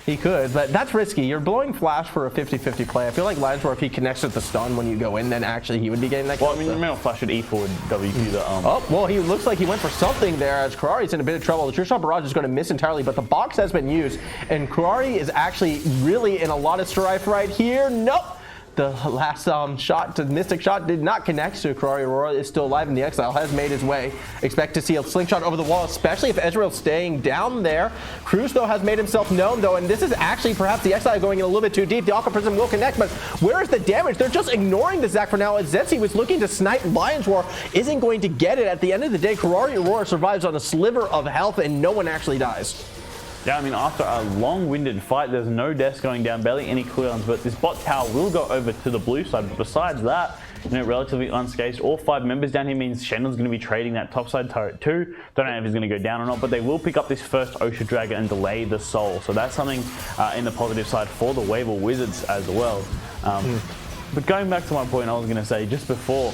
he could, but that's risky. You're blowing flash for a 50-50 play. I feel like lionroar, if he connects with the stun when you go in, then actually he would be getting that kill. Well, I mean, you may not flash at E forward WQ the Oh, well, he looks like he went for something there as Kuraii's in a bit of trouble. The True Shot Barrage is going to miss entirely, but the box has been used, and Kuraiii is actually really in a lot of strife right here. Nope. The last shot to Mystic Shot did not connect, so KuraiiAura is still alive, and the Exïłè has made his way. Expect to see a slingshot over the wall, especially if Ezreal's staying down there. Crooze, though, has made himself known, though, and this is actually perhaps the Exïłè going in a little bit too deep. The Aqua Prism will connect, but where is the damage? They're just ignoring the Zac for now, as Zettsye was looking to snipe lionroar, isn't going to get it. At the end of the day, KuraiiAura survives on a sliver of health, and no one actually dies. Yeah, I mean, after a long-winded fight, there's no deaths going down, barely any cooldowns, but this bot tower will go over to the blue side. But besides that, relatively unscathed. All 5 members down here means Shen's going to be trading that topside turret too. Don't know if he's going to go down or not, but they will pick up this first Ocean Dragon and delay the soul. So that's something in the positive side for the Wavell Wizards as well. But going back to my point, I was going to say just before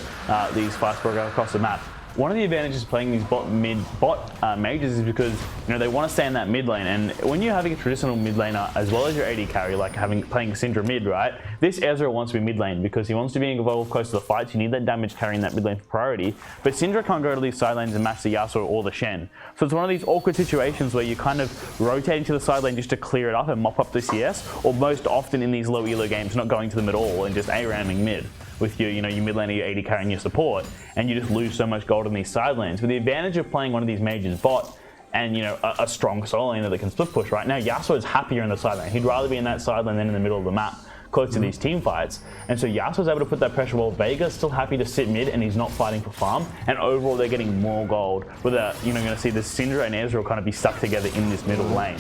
these fights broke out across the map, one of the advantages of playing these bot mages is because they want to stay in that mid lane, and when you're having a traditional mid laner as well as your AD carry, like playing Syndra mid, right? This Ezreal wants to be mid lane because he wants to be involved close to the fights. You need that damage carrying that mid lane for priority, but Syndra can't go to these side lanes and match the Yasuo or the Shen. So it's one of these awkward situations where you're kind of rotating to the side lane just to clear it up and mop up the CS, or most often in these low elo games not going to the mid all and just A-ramming mid with your, your mid laner, your AD carrying your support, and you just lose so much gold on these side lanes. But the advantage of playing one of these mages bot and a strong solo laner that can split push right now, Yasuo is happier in the side lane. He'd rather be in that side lane than in the middle of the map, close to these team fights. And so Yasuo's able to put that pressure while Veigar's still happy to sit mid and he's not fighting for farm. And overall they're getting more gold. With going to see this Syndra and Ezreal kind of be stuck together in this middle lane.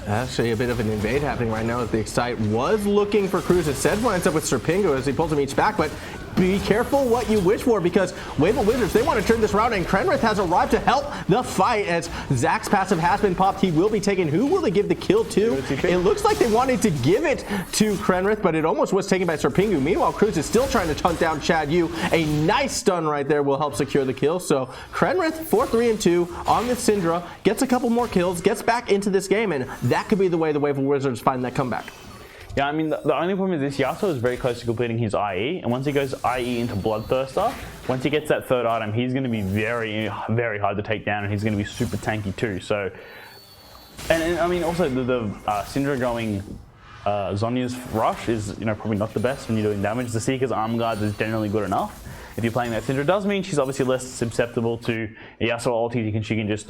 Actually, a bit of an invade happening right now as the Exïłè was looking for Crooze. Instead winds up with Pingu as he pulls him each back, but be careful what you wish for because Wavell Wizards, they want to turn this around, and Krenerith has arrived to help the fight as Zach's passive has been popped. He will be taken. Who will they give the kill to? It looks like they wanted to give it to Krenerith, but it almost was taken by Pingu. Meanwhile, Crooze is still trying to hunt down chadyou. A nice stun right there will help secure the kill. So Krenerith, 4-3-2 on this Syndra, gets a couple more kills, gets back into this game, and that could be the way the Wavell Wizards find that comeback. Yeah, I mean, the only problem is this Yasuo is very close to completing his IE, and once he goes IE into Bloodthirster, once he gets that third item, he's going to be very, very hard to take down, and he's going to be super tanky too. So, and I mean, also the Syndra going Zhonya's rush is probably not the best when you're doing damage. The Seeker's arm guard is generally good enough. If you're playing that Syndra, does mean she's obviously less susceptible to Yasuo ulti. She can just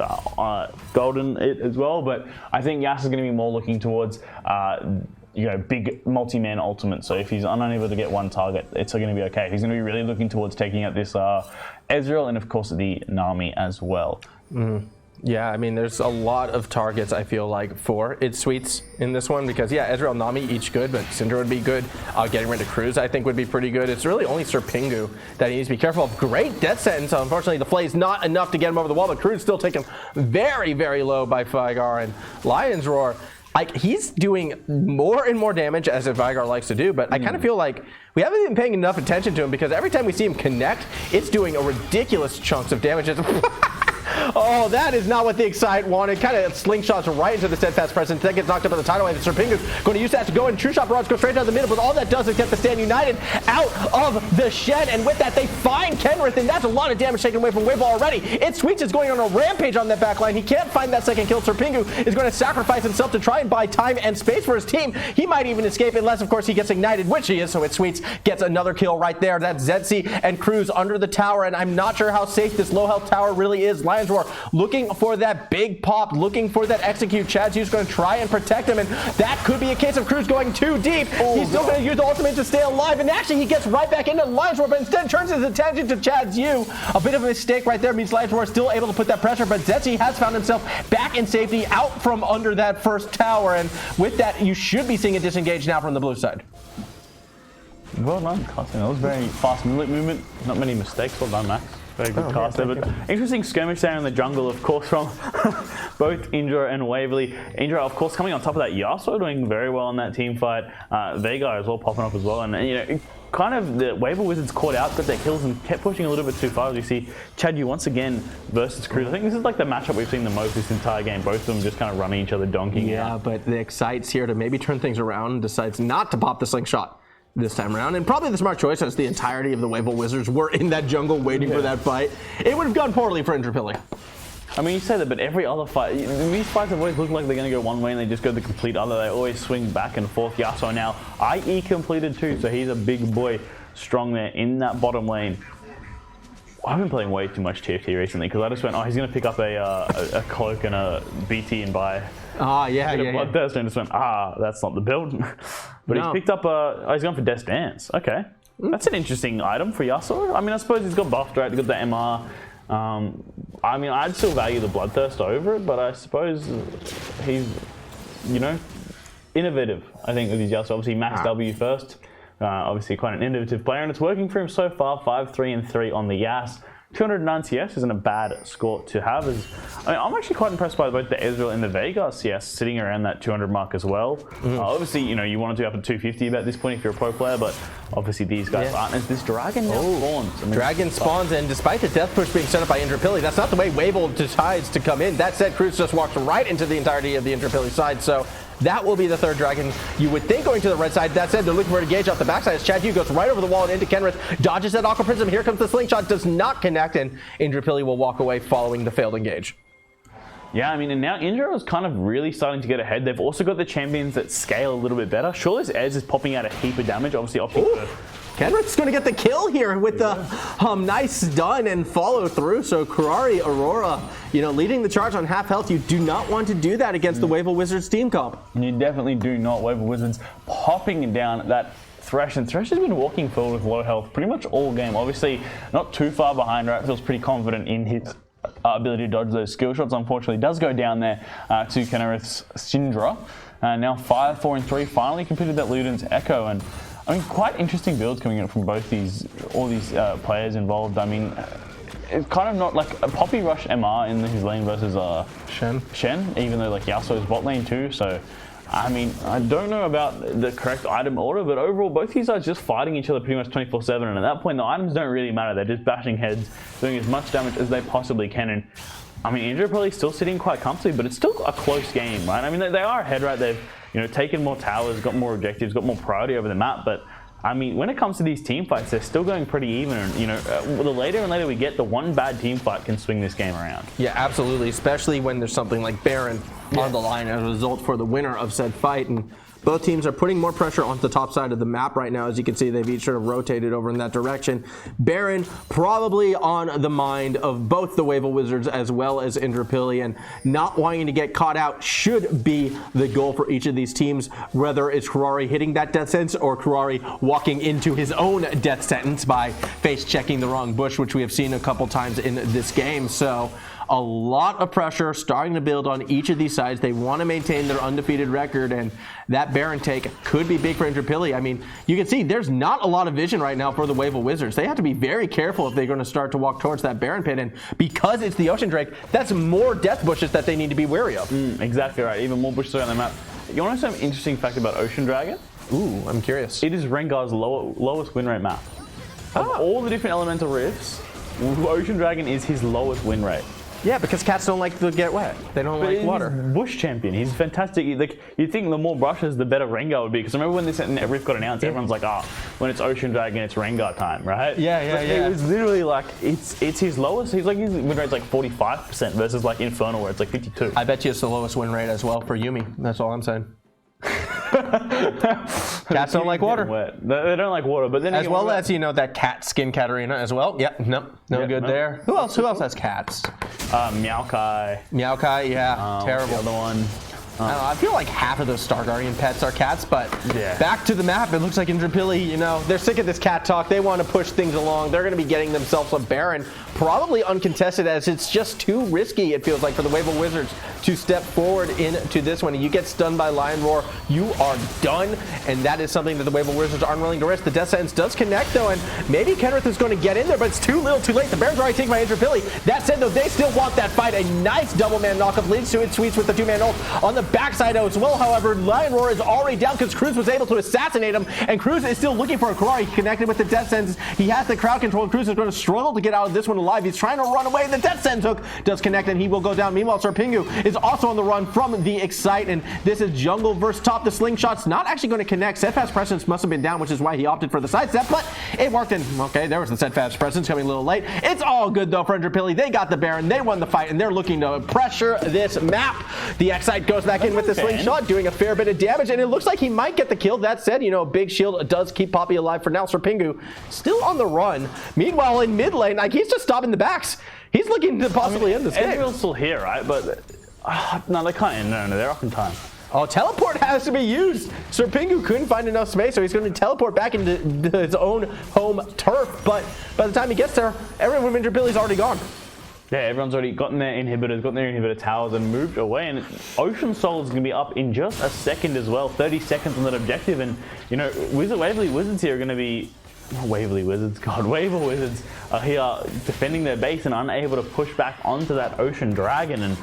golden it as well, but I think Yasuo's going to be more looking towards big multi-man ultimate. So if he's unable to get one target, it's going to be okay. He's going to be really looking towards taking out this Ezreal and of course the Nami as well. Yeah, I mean, there's a lot of targets, I feel like, for iTzSweeTz in this one because, yeah, Ezreal and Nami each good, but Syndra would be good. Getting rid of Crooze, I think, would be pretty good. It's really only Pingu that he needs to be careful of. Great death sentence. Unfortunately, the flay's not enough to get him over the wall, but Crooze still taken very, very low by Veigar, and lionroar. He's doing more and more damage, as Veigar likes to do, but I kind of feel like we haven't been paying enough attention to him because every time we see him connect, it's doing a ridiculous chunks of damage. Oh, that is not what the Exïłè wanted. Kind of slingshots right into the steadfast presence. Then gets knocked up in the tidal wave. Pingu's going to use that to go in. True Shot Barrage go straight down the middle, but all that does is get the Stand United out of the Shen. And with that, they find Krenerith, and that's a lot of damage taken away from Wavell already. iTzSweeTz is going on a rampage on that backline. He can't find that second kill. Pingu is going to sacrifice himself to try and buy time and space for his team. He might even escape unless, of course, he gets ignited, which he is. So iTzSweeTz gets another kill right there. That's Zettsye and Crooze under the tower, and I'm not sure how safe this low health tower really is. lionroar looking for that big pop, looking for that execute. chadyou's going to try and protect him, and that could be a case of Crooze going too deep. He's still going to use the ultimate to stay alive, and actually he gets right back into lionroar, but instead turns his attention to chadyou. A bit of a mistake right there means lionroar is still able to put that pressure, but Zettsye has found himself back in safety out from under that first tower, and with that you should be seeing a disengage now from the blue side. Well done, casting. That was very fast movement, not many mistakes. Well done, Max. Very good cast there, but interesting skirmish there in the jungle, of course, from both Indooroopilly and Wavell. Indooroopilly, of course, coming on top of that. Yasuo doing very well in that team fight. Veigar as well popping up as well, and kind of the Wavell Wizards caught out, got their kills, and kept pushing a little bit too far. As you see, chadyou once again versus Crooze. I think this is like the matchup we've seen the most this entire game. Both of them just kind of running each other, donking. Yeah, but the Exïłè's here to maybe turn things around and decides not to pop the slingshot this time around, and probably the smart choice as the entirety of the Wavell Wizards were in that jungle waiting for that fight. It would have gone poorly for Indooroopilly. I mean, you say that, but every other fight, these fights have always looked like they're going to go one way and they just go the complete other. They always swing back and forth. Yasuo now, IE completed too, so he's a big boy, strong there in that bottom lane. I've been playing way too much TFT recently because I just went, oh, he's going to pick up a cloak and a BT and buy Bloodthirster, and just went, that's not the build. But he's picked up he's gone for Death Dance. Okay. That's an interesting item for Yasuo. I mean, I suppose he's got buffed, right? He's got the MR. I mean, I'd still value the Bloodthirst over it, but I suppose he's, innovative, I think, with his Yasuo. Obviously, max W first. Obviously quite an innovative player, and it's working for him so far. 5-3-3 on the Yas. 209 CS isn't a bad score to have. I'm actually quite impressed by both the Ezreal and the Veigar CS sitting around that 200 mark as well. Obviously, you want to do up to 250 about this point if you're a pro player, but obviously these guys aren't. As this dragon now spawns. Dragon spawns, and despite the death push being set up by Indooroopilly, that's not the way Wavell decides to come in. That said, Crooze just walks right into the entirety of the Indooroopilly side, so that will be the third dragon you would think going to the red side. That said, they're looking for a gauge off the backside as chadyou goes right over the wall and into Krenerith, dodges that Aqua Prism. Here comes the slingshot, does not connect, and Indooroopilly will walk away following the failed engage. Yeah, I mean, and now Indra is kind of really starting to get ahead. They've also got the champions that scale a little bit better. Surely this Ez is popping out a heap of damage, obviously opting for... Krenerith's going to get the kill here with the nice stun and follow through. So KuraiiAura, leading the charge on half health. You do not want to do that against the Wavell Wizards team comp. You definitely do not. Wavell Wizards popping down that Thresh, and Thresh has been walking forward with low health pretty much all game. Obviously, not too far behind, right? Feels pretty confident in his ability to dodge those skill shots. Unfortunately, does go down there to Krenerith's Syndra. Now 5-4-3, finally completed that Luden's Echo, and I mean, quite interesting builds coming in from all these players involved. I mean, it's kind of not like a Poppy Rush MR in his lane versus Shen, even though like Yasuo's bot lane too. So, I mean, I don't know about the correct item order, but overall, both these guys just fighting each other pretty much 24/7. And at that point, the items don't really matter. They're just bashing heads, doing as much damage as they possibly can. And I mean, Indra probably still sitting quite comfortably, but it's still a close game, right? I mean, they are ahead, right? They've taken more towers, got more objectives, got more priority over the map, but I mean, when it comes to these team fights, they're still going pretty even. And, the later and later we get, the one bad team fight can swing this game around. Yeah, absolutely, especially when there's something like Baron on the line as a result for the winner of said fight. And both teams are putting more pressure onto the top side of the map right now. As you can see, they've each sort of rotated over in that direction. Baron probably on the mind of both the Wavell Wizards as well as Indooroopilly, and not wanting to get caught out should be the goal for each of these teams, whether it's Kuraiii hitting that death sentence or Kuraiii walking into his own death sentence by face checking the wrong bush, which we have seen a couple times in this game. So a lot of pressure starting to build on each of these sides. They want to maintain their undefeated record, and that Baron take could be big for Indooroopilly. I mean, you can see there's not a lot of vision right now for the Wavell Wizards. They have to be very careful if they're going to start to walk towards that Baron pit, and because it's the Ocean Drake, that's more death bushes that they need to be wary of. Exactly right. Even more bushes around the map. You want to know some interesting fact about Ocean Dragon? Ooh, I'm curious. It is Rengar's lowest win rate map. Of all the different elemental rifts, Ocean Dragon is his lowest win rate. Yeah, because cats don't like to get wet. They don't like water. He's bush champion. He's fantastic. Like, you'd think the more brushes, the better Rengar would be. Because remember when this rift got announced, everyone's like, when it's Ocean Dragon, it's Rengar time, right? Yeah. It was literally like, it's his lowest. His win rate's like 45% versus like Infernal where it's like 52. I bet you it's the lowest win rate as well for Yuumi. That's all I'm saying. Cats don't like water. They don't like water, but then as well as that cat skin Katarina as well. Yep, no good there. Who else has cats? Maokai. Maokai, yeah, terrible. The other one. I don't know, I feel like half of those Star Guardian pets are cats, but back to the map, it looks like Indooroopilly, they're sick of this cat talk. They want to push things along. They're going to be getting themselves a Baron, probably uncontested, as it's just too risky, it feels like, for the Wavell Wizards to step forward into this one. You get stunned by lionroar, you are done, and that is something that the Wavell Wizards aren't willing to risk. The death sentence does connect, though, and maybe Krenerith is going to get in there, but it's too little, too late. The Baron's already taken by Indooroopilly. That said, though, they still want that fight. A nice double-man knockup leads to iTzSweeTz with the two-man ult on the backside as well. However, lionroar is already down because Crooze was able to assassinate him, and Crooze is still looking for a Kuraiii. He connected with the death sentence. He has the crowd control. Crooze is going to struggle to get out of this one alive. He's trying to run away. The death sentence hook does connect, and he will go down. Meanwhile, Sir Pingu is also on the run from the Exïłè, and this is jungle versus top. The slingshot's not actually going to connect. Steadfast Presence must have been down, which is why he opted for the sidestep, but it worked, and okay, there was the Steadfast Presence coming a little late. It's all good, though, for Indooroopilly. They got the Baron. They won the fight, and they're looking to pressure this map. The Exïłè goes back in with the slingshot, doing a fair bit of damage, and it looks like he might get the kill. That said, big shield does keep Poppy alive for now. Sir Pingu still on the run. Meanwhile, in mid lane, he's just stopping the backs. He's looking to possibly end this game. Ezreal's still here, right? But no, they can't end. No, they're up in time. Oh, teleport has to be used. Sir Pingu couldn't find enough space, so he's going to teleport back into his own home turf. But by the time he gets there, everyone from Indooroopilly's already gone. Yeah, everyone's already gotten their inhibitors, gotten their inhibitor towers and moved away. And Ocean Soul is going to be up in just a second as well. 30 seconds on that objective. And, you know, Wavell Wizards here are going to be... Wavell Wizards are here defending their base and unable to push back onto that Ocean Dragon. And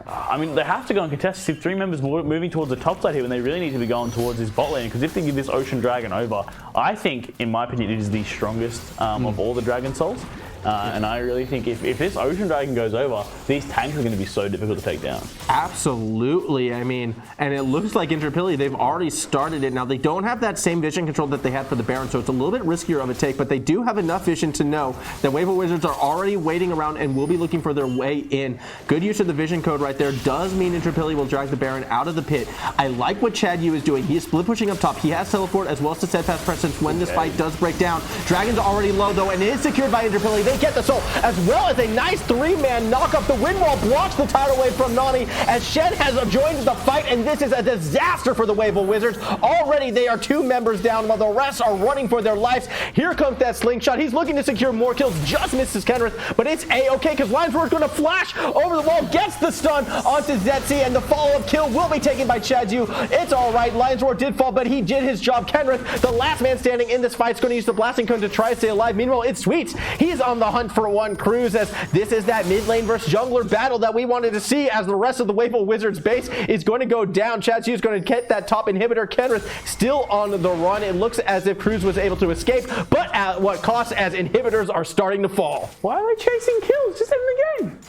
I mean, they have to go and contest if 3 members moving towards the top side here when they really need to be going towards this bot lane, because if they give this Ocean Dragon over, I think, in my opinion, it is the strongest of all the Dragon Souls. And I really think if this Ocean Dragon goes over, these tanks are going to be so difficult to take down. Absolutely. I mean, and it looks like Indooroopilly, they've already started it. Now, they don't have that same vision control that they had for the Baron, so it's a little bit riskier of a take, but they do have enough vision to know that Wavell Wizards are already waiting around and will be looking for their way in. Good use of the vision code right there does mean Indooroopilly will drag the Baron out of the pit. I like what chadyou is doing. He is split pushing up top. He has teleport as well as the steadfast presence when this fight does break down. Dragon's already low, though, and it is secured by Indooroopilly. They get the soul, as well as a nice 3-man knock up. The wind wall blocks the tidal wave from Nami as Shen has joined the fight, and this is a disaster for the Wavell Wizards. Already they are 2 members down while the rest are running for their lives. Here comes that slingshot. He's looking to secure more kills, just misses Krenerith, but it's a-okay because lionroar is going to flash over the wall, gets the stun onto Zettsye, and the follow-up kill will be taken by chadyou. It's all right. lionroar did fall, but he did his job. Krenerith, the last man standing in this fight, is going to use the blasting cone to try to stay alive. Meanwhile, iTzSweeTz, he's on the hunt for one. Crooze, as this is that mid lane versus jungler battle that we wanted to see, as the rest of the Wavell Wizards base is going to go down. chadyou is going to get that top inhibitor. Krenerith still on the run. It looks as if Crooze was able to escape, but at what cost, as inhibitors are starting to fall. Why are they chasing kills? Just in the game.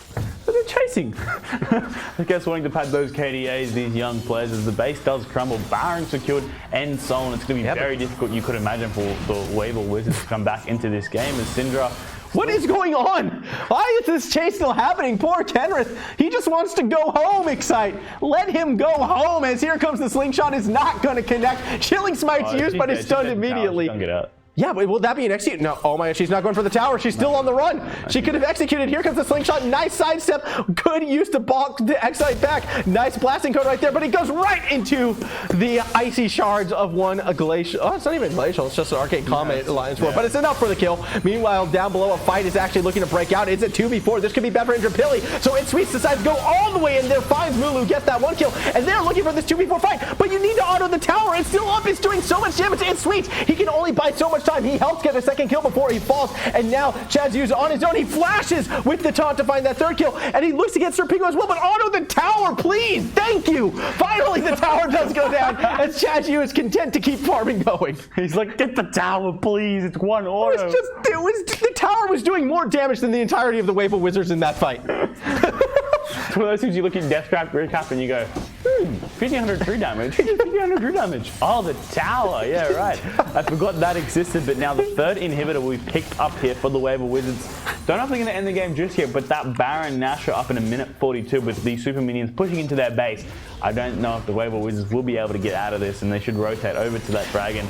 But they're chasing. I guess wanting to pad those KDAs, these young players, as the base does crumble. Baron secured and so on. It's going to be very difficult, you could imagine, for the Wavell Wizards to come back into this game as Syndra. What is going on? Why is this chase still happening? Poor Krenerith. He just wants to go home, Exïłè. Let him go home, as here comes the slingshot. Is not going to connect. Chilling Smite's used, but is stunned immediately. Get out. Yeah, but will that be an execute? No. Oh my God, she's not going for the tower. She's still on the run. She could have executed. Here comes the slingshot. Nice sidestep. Good use to balk the Exïłè back. Nice blasting code right there, but it goes right into the icy shards of one glacial. Oh, it's not even glacial. It's just an arcane comet alliance war, but it's enough for the kill. Meanwhile, down below, a fight is actually looking to break out. It's a 2v4. This could be bad for Indooroopilly. So iTzSweeTz decides to go all the way in there, finds molooo, gets that 1 kill, and they're looking for this 2v4 fight. But you need to auto the tower. It's still up. It's doing so much damage to iTzSweeTz. He can only buy so much time. He helps get a second kill before he falls, and now chadyou's on his own. He flashes with the taunt to find that 3rd kill, and he looks to get Sir Pingu as well, but auto the tower, please. Thank you. Finally, the tower does go down, as chadyou is content to keep farming going. He's like, get the tower, please. It's one auto. The tower was doing more damage than the entirety of the Wavell Wizards in that fight. It's one of those things you look at Death Trap, Grid Cap, and you go, 1500 true damage. 1500 true damage. Oh, the tower. Yeah, right. I forgot that existed, but now the 3rd inhibitor will be picked up here for the Wavell Wizards. Don't know if they're going to end the game just yet, but that Baron Nashor up in a minute 42 with these super minions pushing into their base. I don't know if the Wavell Wizards will be able to get out of this, and they should rotate over to that dragon,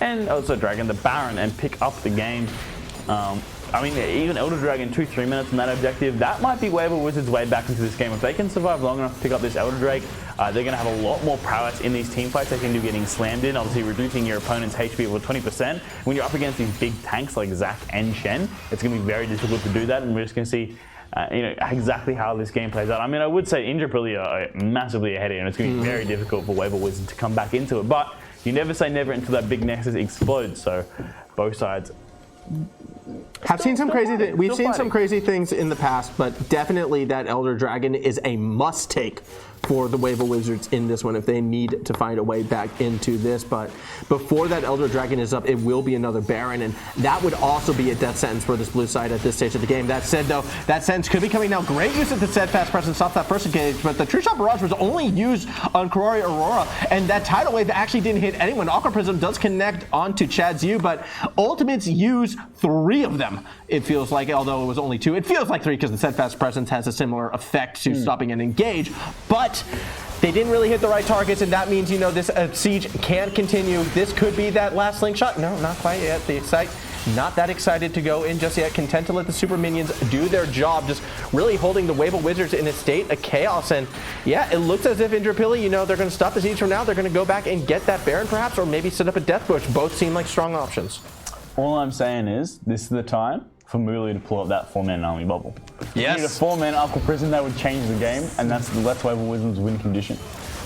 and also the Baron, and pick up the game. I mean, even Elder Dragon 2-3 minutes on that objective, that might be Wavell Wizards' way back into this game. If they can survive long enough to pick up this Elder Drake, they're going to have a lot more prowess in these team fights. They can do getting slammed in, obviously reducing your opponent's HP over 20%. When you're up against these big tanks like Zac and Shen, it's going to be very difficult to do that, and we're just going to see exactly how this game plays out. I mean, I would say Indooroopilly are massively ahead here, and it's going to be very difficult for Wavell Wizards to come back into it. But you never say never until that big Nexus explodes, so both sides have seen some crazy things. We've seen some crazy things in the past, but definitely that Elder Dragon is a must take for the Wavell Wizards in this one if they need to find a way back into this. But before that Elder Dragon is up, it will be another Baron, and that would also be a death sentence for this blue side at this stage of the game. That said, though, that sentence could be coming now. Great use of the steadfast presence off that first engage, but the True Shot Barrage was only used on KuraiiAura, and that tidal wave actually didn't hit anyone. Aqua Prism does connect onto chadyou, but ultimates use 3 of them. It feels like, although it was only 2, it feels like 3 because the steadfast presence has a similar effect to stopping an engage, but they didn't really hit the right targets, and that means, this siege can continue. This could be that last slingshot. No, not quite yet. The Exïłè not that excited to go in just yet. Content to let the super minions do their job, just really holding the Wavell Wizards in a state of chaos. And yeah, it looks as if Indooroopilly, they're going to stop the siege from now. They're going to go back and get that Baron perhaps, or maybe set up a death bush. Both seem like strong options. All I'm saying is, this is the time for molooo to pull up that 4-man Nami bubble. Yes. You need a 4-man Aqua Prison that would change the game, and that's Wavell Wizards' win condition.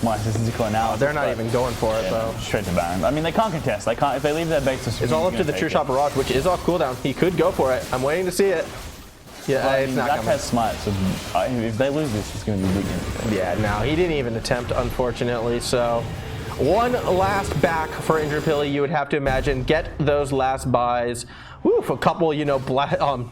My statistical analysis. They're not even going for it though. Straight to Baron. I mean, they can't contest. They can't if they leave their base. It's all up to the True Shot Barrage, which is off cooldown. He could go for it. I'm waiting to see it. Yeah, I it's mean, not that coming. has smite, so if they lose this, it's going to be big. Yeah, no, he didn't even attempt, unfortunately. So, one last back for Indooroopilly. You would have to imagine get those last buys. Woo, a couple, you know,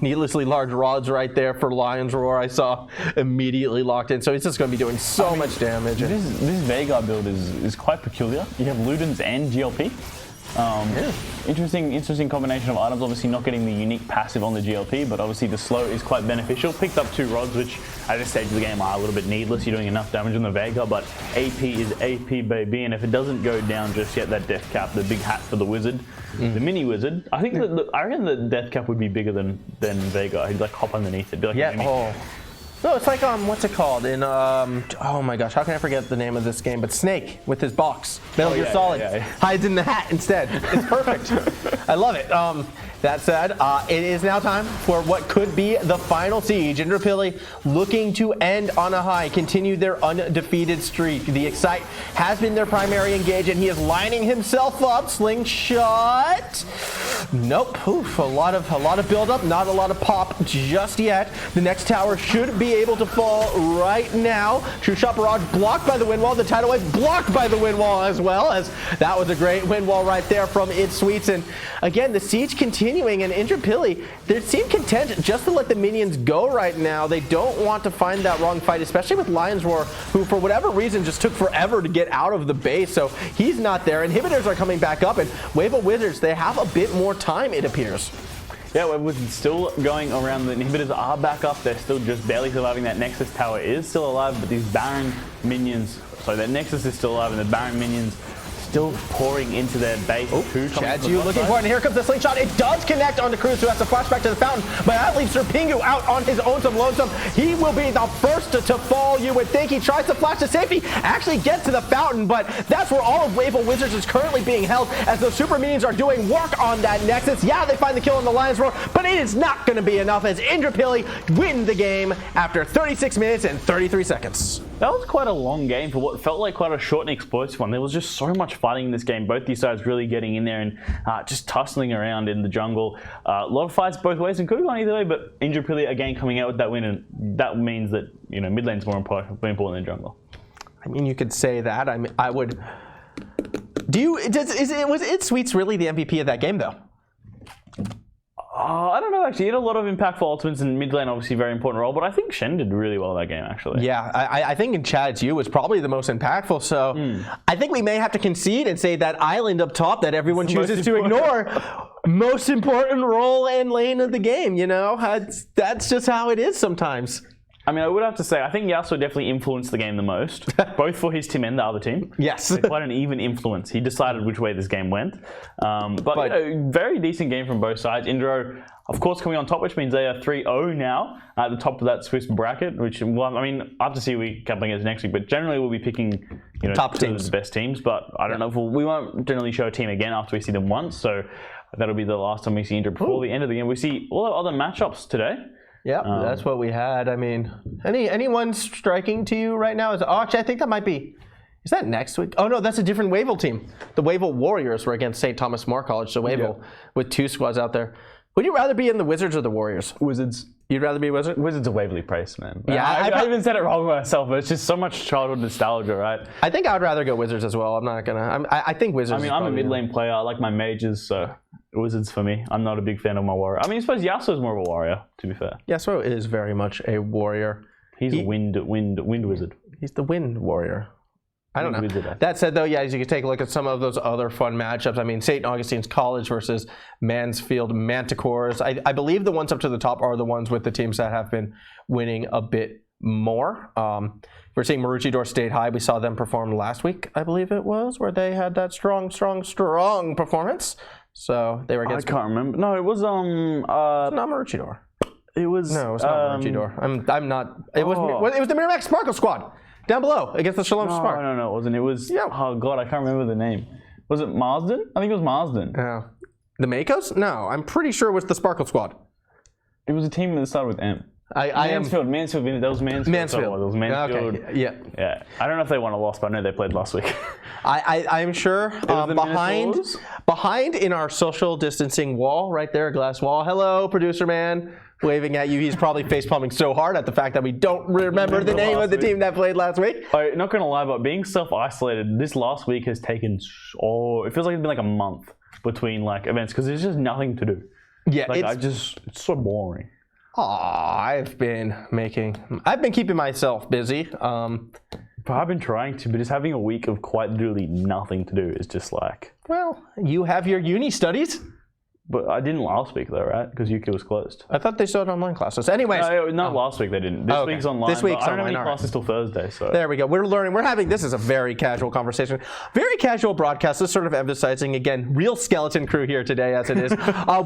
needlessly large rods right there for lionroar. I saw immediately locked in, so he's just going to be doing so much damage. This Veigar build is quite peculiar. You have Ludens and GLP. Interesting combination of items. Obviously not getting the unique passive on the GLP, but obviously the slow is quite beneficial. Picked up 2 rods, which at this stage of the game are a little bit needless. You're doing enough damage on the Veigar, but AP is AP, baby. And if it doesn't go down just yet, that death cap, the big hat for the wizard, the mini wizard, I think I reckon the death cap would be bigger than Veigar. He'd like hop underneath it. Be like No, it's like what's it called in oh my gosh, how can I forget the name of this game? But Snake with his box, Metal Gear Solid, hides in the hat instead. It's perfect. I love it. That said, it is now time for what could be the final siege. Indooroopilly looking to end on a high, continue their undefeated streak. The Exïłè has been their primary engage, and he is lining himself up. Slingshot. Nope. Oof, a lot of build up, not a lot of pop just yet. The next tower should be able to fall right now. True Shot Barrage blocked by the wind wall. The tidal wave blocked by the wind wall as well, as that was a great wind wall right there from iTzSweeTz. And again, the siege continuing, and Indooroopilly, they seem content just to let the minions go right now. They don't want to find that wrong fight, especially with lionroar, who for whatever reason just took forever to get out of the base, so he's not there. Inhibitors are coming back up, and Wavell Wizards, they have a bit more time, it appears. Yeah, Wavell Wizards still going around. The inhibitors are back up. They're still just barely surviving. That Nexus tower is still alive, but these Baron minions, so that Nexus is still alive, and the Baron minions still pouring into their base. chadyou looking for it, and here comes the slingshot. It does connect onto Crooze, who has to flashback to the fountain, but that leaves Sir Pingu out on his own some lonesome. He will be the first to fall, you would think. He tries to flash to safety, actually gets to the fountain, but that's where all of Wavell Wizards is currently being held, as those super minions are doing work on that Nexus. Yeah, they find the kill on the lionroar, but it is not going to be enough, as Indooroopilly win the game after 36 minutes and 33 seconds. That was quite a long game for what felt like quite a short and explosive one. There was just so much fighting in this game. Both these sides really getting in there and just tussling around in the jungle. A lot of fights both ways, and could have gone either way, but Indooroopilly again coming out with that win, and that means that, you know, mid lane's more important than jungle. I mean, you could say that. I mean, I would. Was iTzSweeTz really the MVP of that game, though? I don't know, actually. He had a lot of impactful ultimates, and mid lane obviously a very important role, but I think Shen did really well that game, actually. Yeah, I think in chadyou was probably the most impactful, so I think we may have to concede and say that island up top that everyone chooses to ignore, most important role and lane of the game, you know? That's just how it is sometimes. I mean, I would have to say, I think Yasuo definitely influenced the game the most, both for his team and the other team. Yes. Quite an even influence. He decided which way this game went. But you know, very decent game from both sides. Indro, of course, coming on top, which means they are 3-0 now at the top of that Swiss bracket, which, well, I mean, I have to see who we come against next week, but generally we'll be picking, you know, top teams, the best teams, but I don't know if we won't generally show a team again after we see them once, so that'll be the last time we see Indro before the end of the game. We see all our other matchups today. Yeah, that's what we had. I mean, anyone striking to you right now? Actually, I think that might be. Is that next week? Oh no, that's a different Wavell team. The Wavell Warriors were against St. Thomas More College, so Wavell with 2 squads out there. Would you rather be in the Wizards or the Warriors? Wizards. You'd rather be Wizards? Wizards are Waverly Price, man. Yeah, I even said it wrong myself, but it's just so much childhood nostalgia, right? I think I would rather go Wizards as well. I'm not gonna. I think Wizards. I mean, I'm a mid lane player. I like my mages, so Wizards for me. I'm not a big fan of my warrior. I mean, I suppose Yasuo's more of a warrior, to be fair. Yasuo is very much a warrior. He's a wind wizard. He's the wind warrior. I don't know. That said, though, yeah, as you can take a look at some of those other fun matchups. I mean, St. Augustine's College versus Mansfield Manticores. I believe the ones up to the top are the ones with the teams that have been winning a bit more. We're seeing Maroochydore State High. We saw them perform last week, I believe it was, where they had that strong performance. So they were against. I can't remember. No, it was it's not Maroochydore. It was. No, it's not Maroochydore. I'm not. It was the Miramax Sparkle Squad. Down below against the Shalom Spark. No, it wasn't. It was. Yeah. Oh God, I can't remember the name. Was it Marsden? I think it was Marsden. Yeah. The Makos? No, I'm pretty sure it was the Sparkle Squad. It was a team that started with M. Mansfield. That was Mansfield. Mansfield. That was Mansfield. Okay. Yeah. Yeah. I don't know if they won or lost, but I know they played last week. I'm sure behind in our social distancing wall, right there, a glass wall. Hello, producer man, waving at you. He's probably facepalming so hard at the fact that we don't remember the name of the team that played last week. I'm not gonna lie, but being self-isolated, this last week has taken it feels like it's been like a month between like events because there's just nothing to do. Yeah, like it's so boring. I've been keeping myself busy. I've been trying to, but just having a week of quite literally nothing to do is just like. Well, you have your uni studies. But I didn't last week though, right? Because UK was closed. I thought they still had online classes. Anyways. No, not last week they didn't. This week's online. This week's I don't online. have any classes till Thursday, so. There we go. We're learning. We're having, this is a very casual conversation. Very casual broadcast. This sort of emphasizing, again, real skeleton crew here today as it is.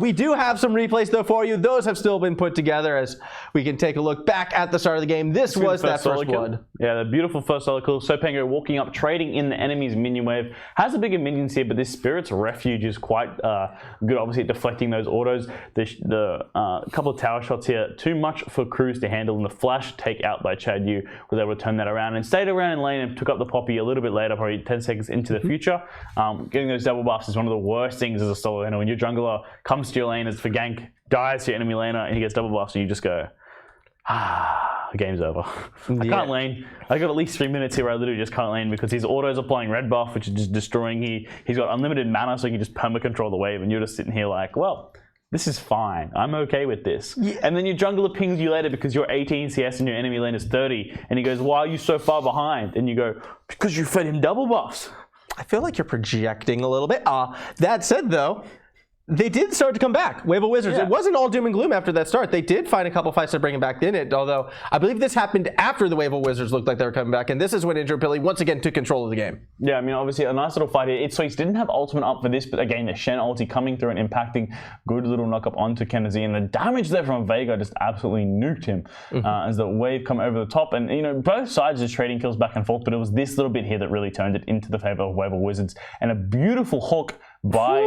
We do have some replays though for you. Those have still been put together as we can take a look back at the start of the game. This was that first blood. Yeah, the beautiful first solo kill. So Pingu walking up, trading in the enemy's minion wave. Has a bigger minions here, but this Spirit's Refuge is quite good, obviously, at deflecting those autos. The couple of tower shots here, too much for Crooze to handle, and the flash take out by chadyou was able to turn that around and stayed around in lane and took up the poppy a little bit later, probably 10 seconds into the future. Getting those double buffs is one of the worst things as a solo laner. When your jungler comes to your lane as for gank, dies to your enemy laner, and he gets double buffs, and you just go, the game's over. I can't lane. I got at least 3 minutes here where I literally just can't lane because his autos are applying red buff, which is just destroying. He's got unlimited mana, so he can just perma control the wave, and you're just sitting here like, well, this is fine. I'm okay with this. Yeah. And then your jungler pings you later because you're 18 CS and your enemy lane is 30. And he goes, why are you so far behind? And you go, because you fed him double buffs. I feel like you're projecting a little bit. That said, though, they did start to come back. Wavell Wizards. Yeah. It wasn't all doom and gloom after that start. They did find a couple fights to bring him back in it, although I believe this happened after the Wavell Wizards looked like they were coming back, and this is when Indooroopilly once again took control of the game. Yeah, I mean, obviously, a nice little fight here. iTzSweeTz didn't have ultimate up for this, but again, the Shen ulti coming through and impacting, good little knock-up onto Krenerith, and the damage there from Veigar just absolutely nuked him as the wave come over the top, and, you know, both sides just trading kills back and forth, but it was this little bit here that really turned it into the favor of Wavell Wizards, and a beautiful hook by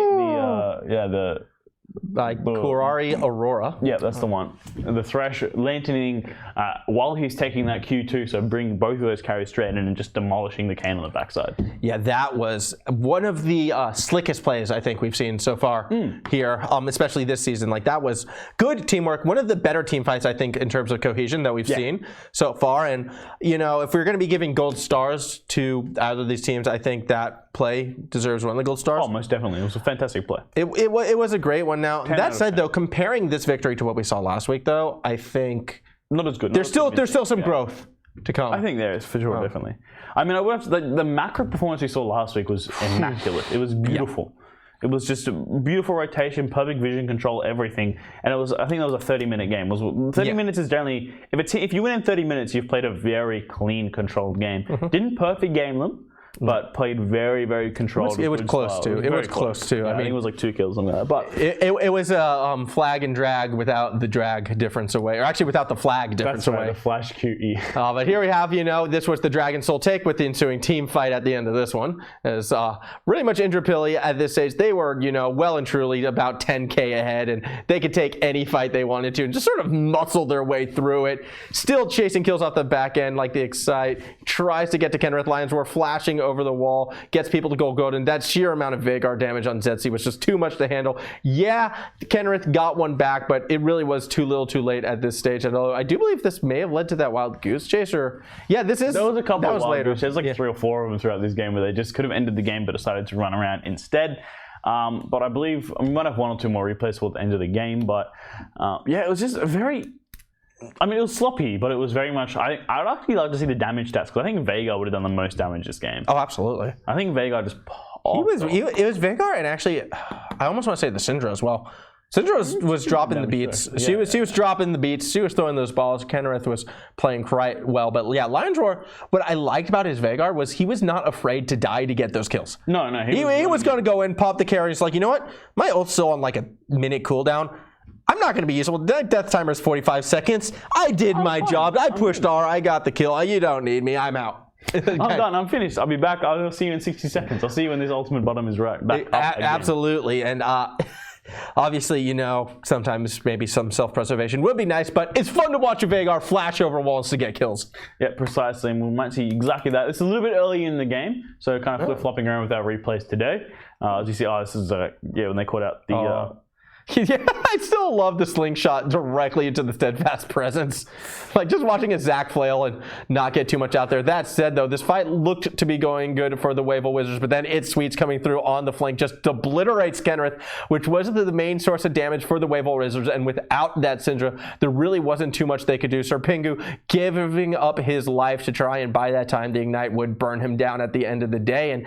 KuraiiAura. Yeah, that's the one. The Thresh lanterning while he's taking that Q2, so bring both of those carries straight in and just demolishing the Kayn on the backside. Yeah, that was one of the slickest plays I think we've seen so far here, especially this season. Like, that was good teamwork. One of the better team fights I think in terms of cohesion that we've seen so far. And, you know, if we're going to be giving gold stars to either of these teams, I think that play deserves one of the gold stars. Oh, most definitely. It was a fantastic play. It was a great one. Now, that said, though, comparing this victory to what we saw last week, though, I think not as good. There's still some growth to come. I think there is, for sure, definitely. I mean, I would have the macro performance we saw last week was immaculate. It was beautiful. It was just a beautiful rotation, perfect vision control, everything. And it was, I think that was a 30-minute game. 30 minutes is generally, if you win in 30 minutes, you've played a very clean, controlled game. Didn't perfect game them, but played very, very controlled. It was close to. It was close to. I mean, it was like 2 kills, something like that. But it was a flag and drag without the drag difference away, or actually without the flag difference away. The flash QE. But here we have, you know, this was the Dragon Soul take with the ensuing team fight at the end of this one. As really much Indooroopilly at this stage, they were, you know, well and truly about 10K ahead, and they could take any fight they wanted to and just sort of muscle their way through it. Still chasing kills off the back end like the Exîłè. Tries to get to Krenerith. lionroar flashing over the wall, gets people to go golden. That sheer amount of Veigar damage on Zettsye was just too much to handle. Yeah, Krenerith got one back, but it really was too little too late at this stage. And although I do believe this may have led to that wild goose chase, or there was a couple of wild goose chases. There's like 3 or 4 of them throughout this game where they just could have ended the game but decided to run around instead. But I believe we might have 1 or 2 more replays toward the end of the game, but yeah, it was just a very, I mean, it was sloppy, but it was very much, I'd actually like to see the damage stats, because I think Veigar would have done the most damage this game. Oh, absolutely. I think Veigar just it was Veigar, and actually, I almost want to say the Syndra as well. Syndra was dropping the beats. She was dropping the beats. She was throwing those balls. Krenerith was playing quite well. But yeah, lionroar, what I liked about his Veigar was he was not afraid to die to get those kills. No. He was going to go in, pop the carry. He's like, you know what? My ult's still on like a minute cooldown. I'm not going to be useful. That death timer is 45 seconds. I did my job. I pushed R. I got the kill. You don't need me. I'm out. I'm done. I'm finished. I'll be back. I'll see you in 60 seconds. I'll see you when this ultimate bottom is right back up again. Absolutely. And obviously, you know, sometimes maybe some self-preservation would be nice, but it's fun to watch a Veigar flash over walls to get kills. Yeah, precisely, and we might see exactly that. It's a little bit early in the game, so kind of flip-flopping around with our replays today. As you see, this is, when they caught out the... Yeah, I still love the slingshot directly into the steadfast presence. Like just watching a Zac flail and not get too much out there. That said, though, this fight looked to be going good for the Wavell Wizards, but then iTzSweeTz coming through on the flank just obliterates Krenerith, which was the main source of damage for the Wavell Wizards. And without that Syndra, there really wasn't too much they could do. So Pingu giving up his life to try and buy that time. The Ignite would burn him down at the end of the day. And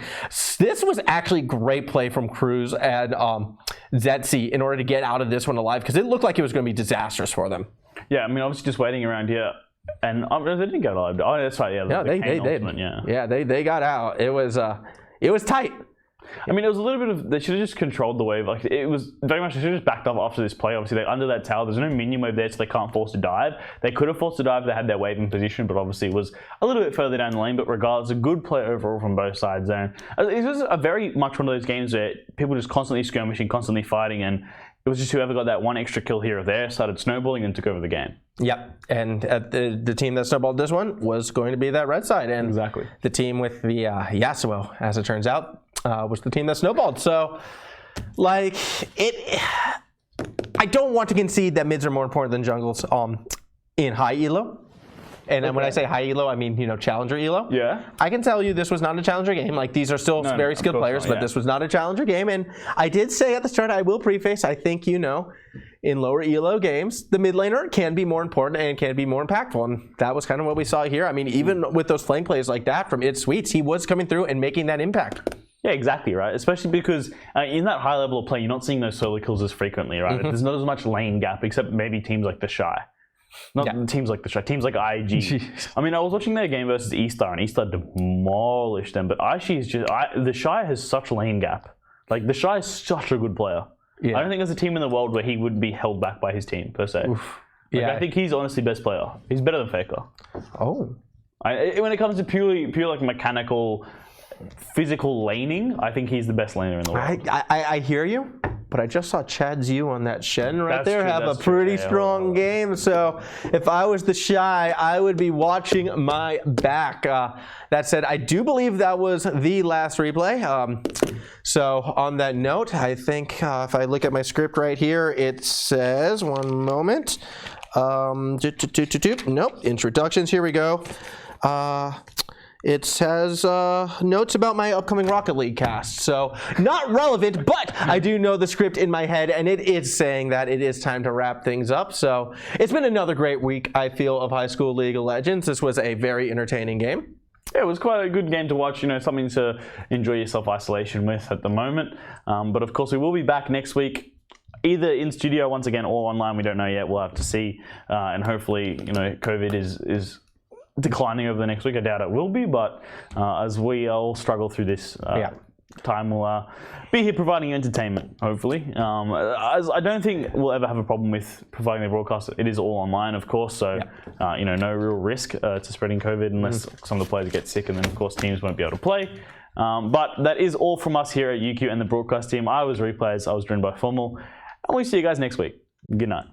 this was actually great play from Crooze and Zettsye in order to get out of this one alive, because it looked like it was going to be disastrous for them. Yeah, I mean, obviously just waiting around here, and they didn't get alive. Oh, that's right. Yeah, they they got out. It was tight. I mean, it was a little bit of, they should have just controlled the wave. Like, it was very much, they should have just backed off after this play. Obviously, they're under that tower. There's no minion wave there, so they can't force a dive. They could have forced a dive if they had their wave in position, but obviously it was a little bit further down the lane. But regardless, a good play overall from both sides there. It was a very much one of those games where people just constantly skirmishing, constantly fighting, and it was just whoever got that one extra kill here or there started snowballing and took over the game. Yep, and the team that snowballed this one was going to be that red side, and exactly the team with the Yasuo, as it turns out, was the team that snowballed. So, like, I don't want to concede that mids are more important than jungles in high elo. And when I say high elo, I mean, you know, challenger elo. Yeah. I can tell you this was not a challenger game. Like, these are still very skilled players, but this was not a challenger game. And I did say at the start, I will preface, I think, you know, in lower elo games, the mid laner can be more important and can be more impactful. And that was kind of what we saw here. I mean, even with those flank plays like that from iTzSweeTz, he was coming through and making that impact. Yeah, exactly, right? Especially because in that high level of play, you're not seeing those solo kills as frequently, right? There's not as much lane gap, except maybe teams like the Shy. Not teams like the Shy, teams like IG. Jeez. I mean, I was watching their game versus eStar, and eStar demolished them, but IG is just... the Shy has such lane gap. Like, the Shy is such a good player. Yeah. I don't think there's a team in the world where he would be held back by his team, per se. Like, I think he's honestly best player. He's better than Faker. Oh. When it comes to pure like mechanical, physical laning, I think he's the best laner in the world. I hear you, but I just saw chadyou on that Shen have a pretty strong game. So if I was the Shy, I would be watching my back. That said, I do believe that was the last replay. So on that note, I think if I look at my script right here, it says, one moment. Nope, introductions, here we go. It says notes about my upcoming Rocket League cast. So not relevant, but I do know the script in my head, and it is saying that it is time to wrap things up. So it's been another great week, I feel, of High School League of Legends. This was a very entertaining game. Yeah, it was quite a good game to watch, you know, something to enjoy your self-isolation with at the moment. But of course, we will be back next week, either in studio once again or online. We don't know yet. We'll have to see. And hopefully, you know, COVID is declining over the next week. I doubt it will be, but as we all struggle through this time, we'll be here providing entertainment, hopefully. As I don't think we'll ever have a problem with providing the broadcast. It is all online, of course, so you know, no real risk to spreading COVID unless some of the players get sick, and then of course teams won't be able to play. But that is all from us here at UQ and the broadcast team. I was Replayers, I was joined by Formal, and we'll see you guys next week. Good night.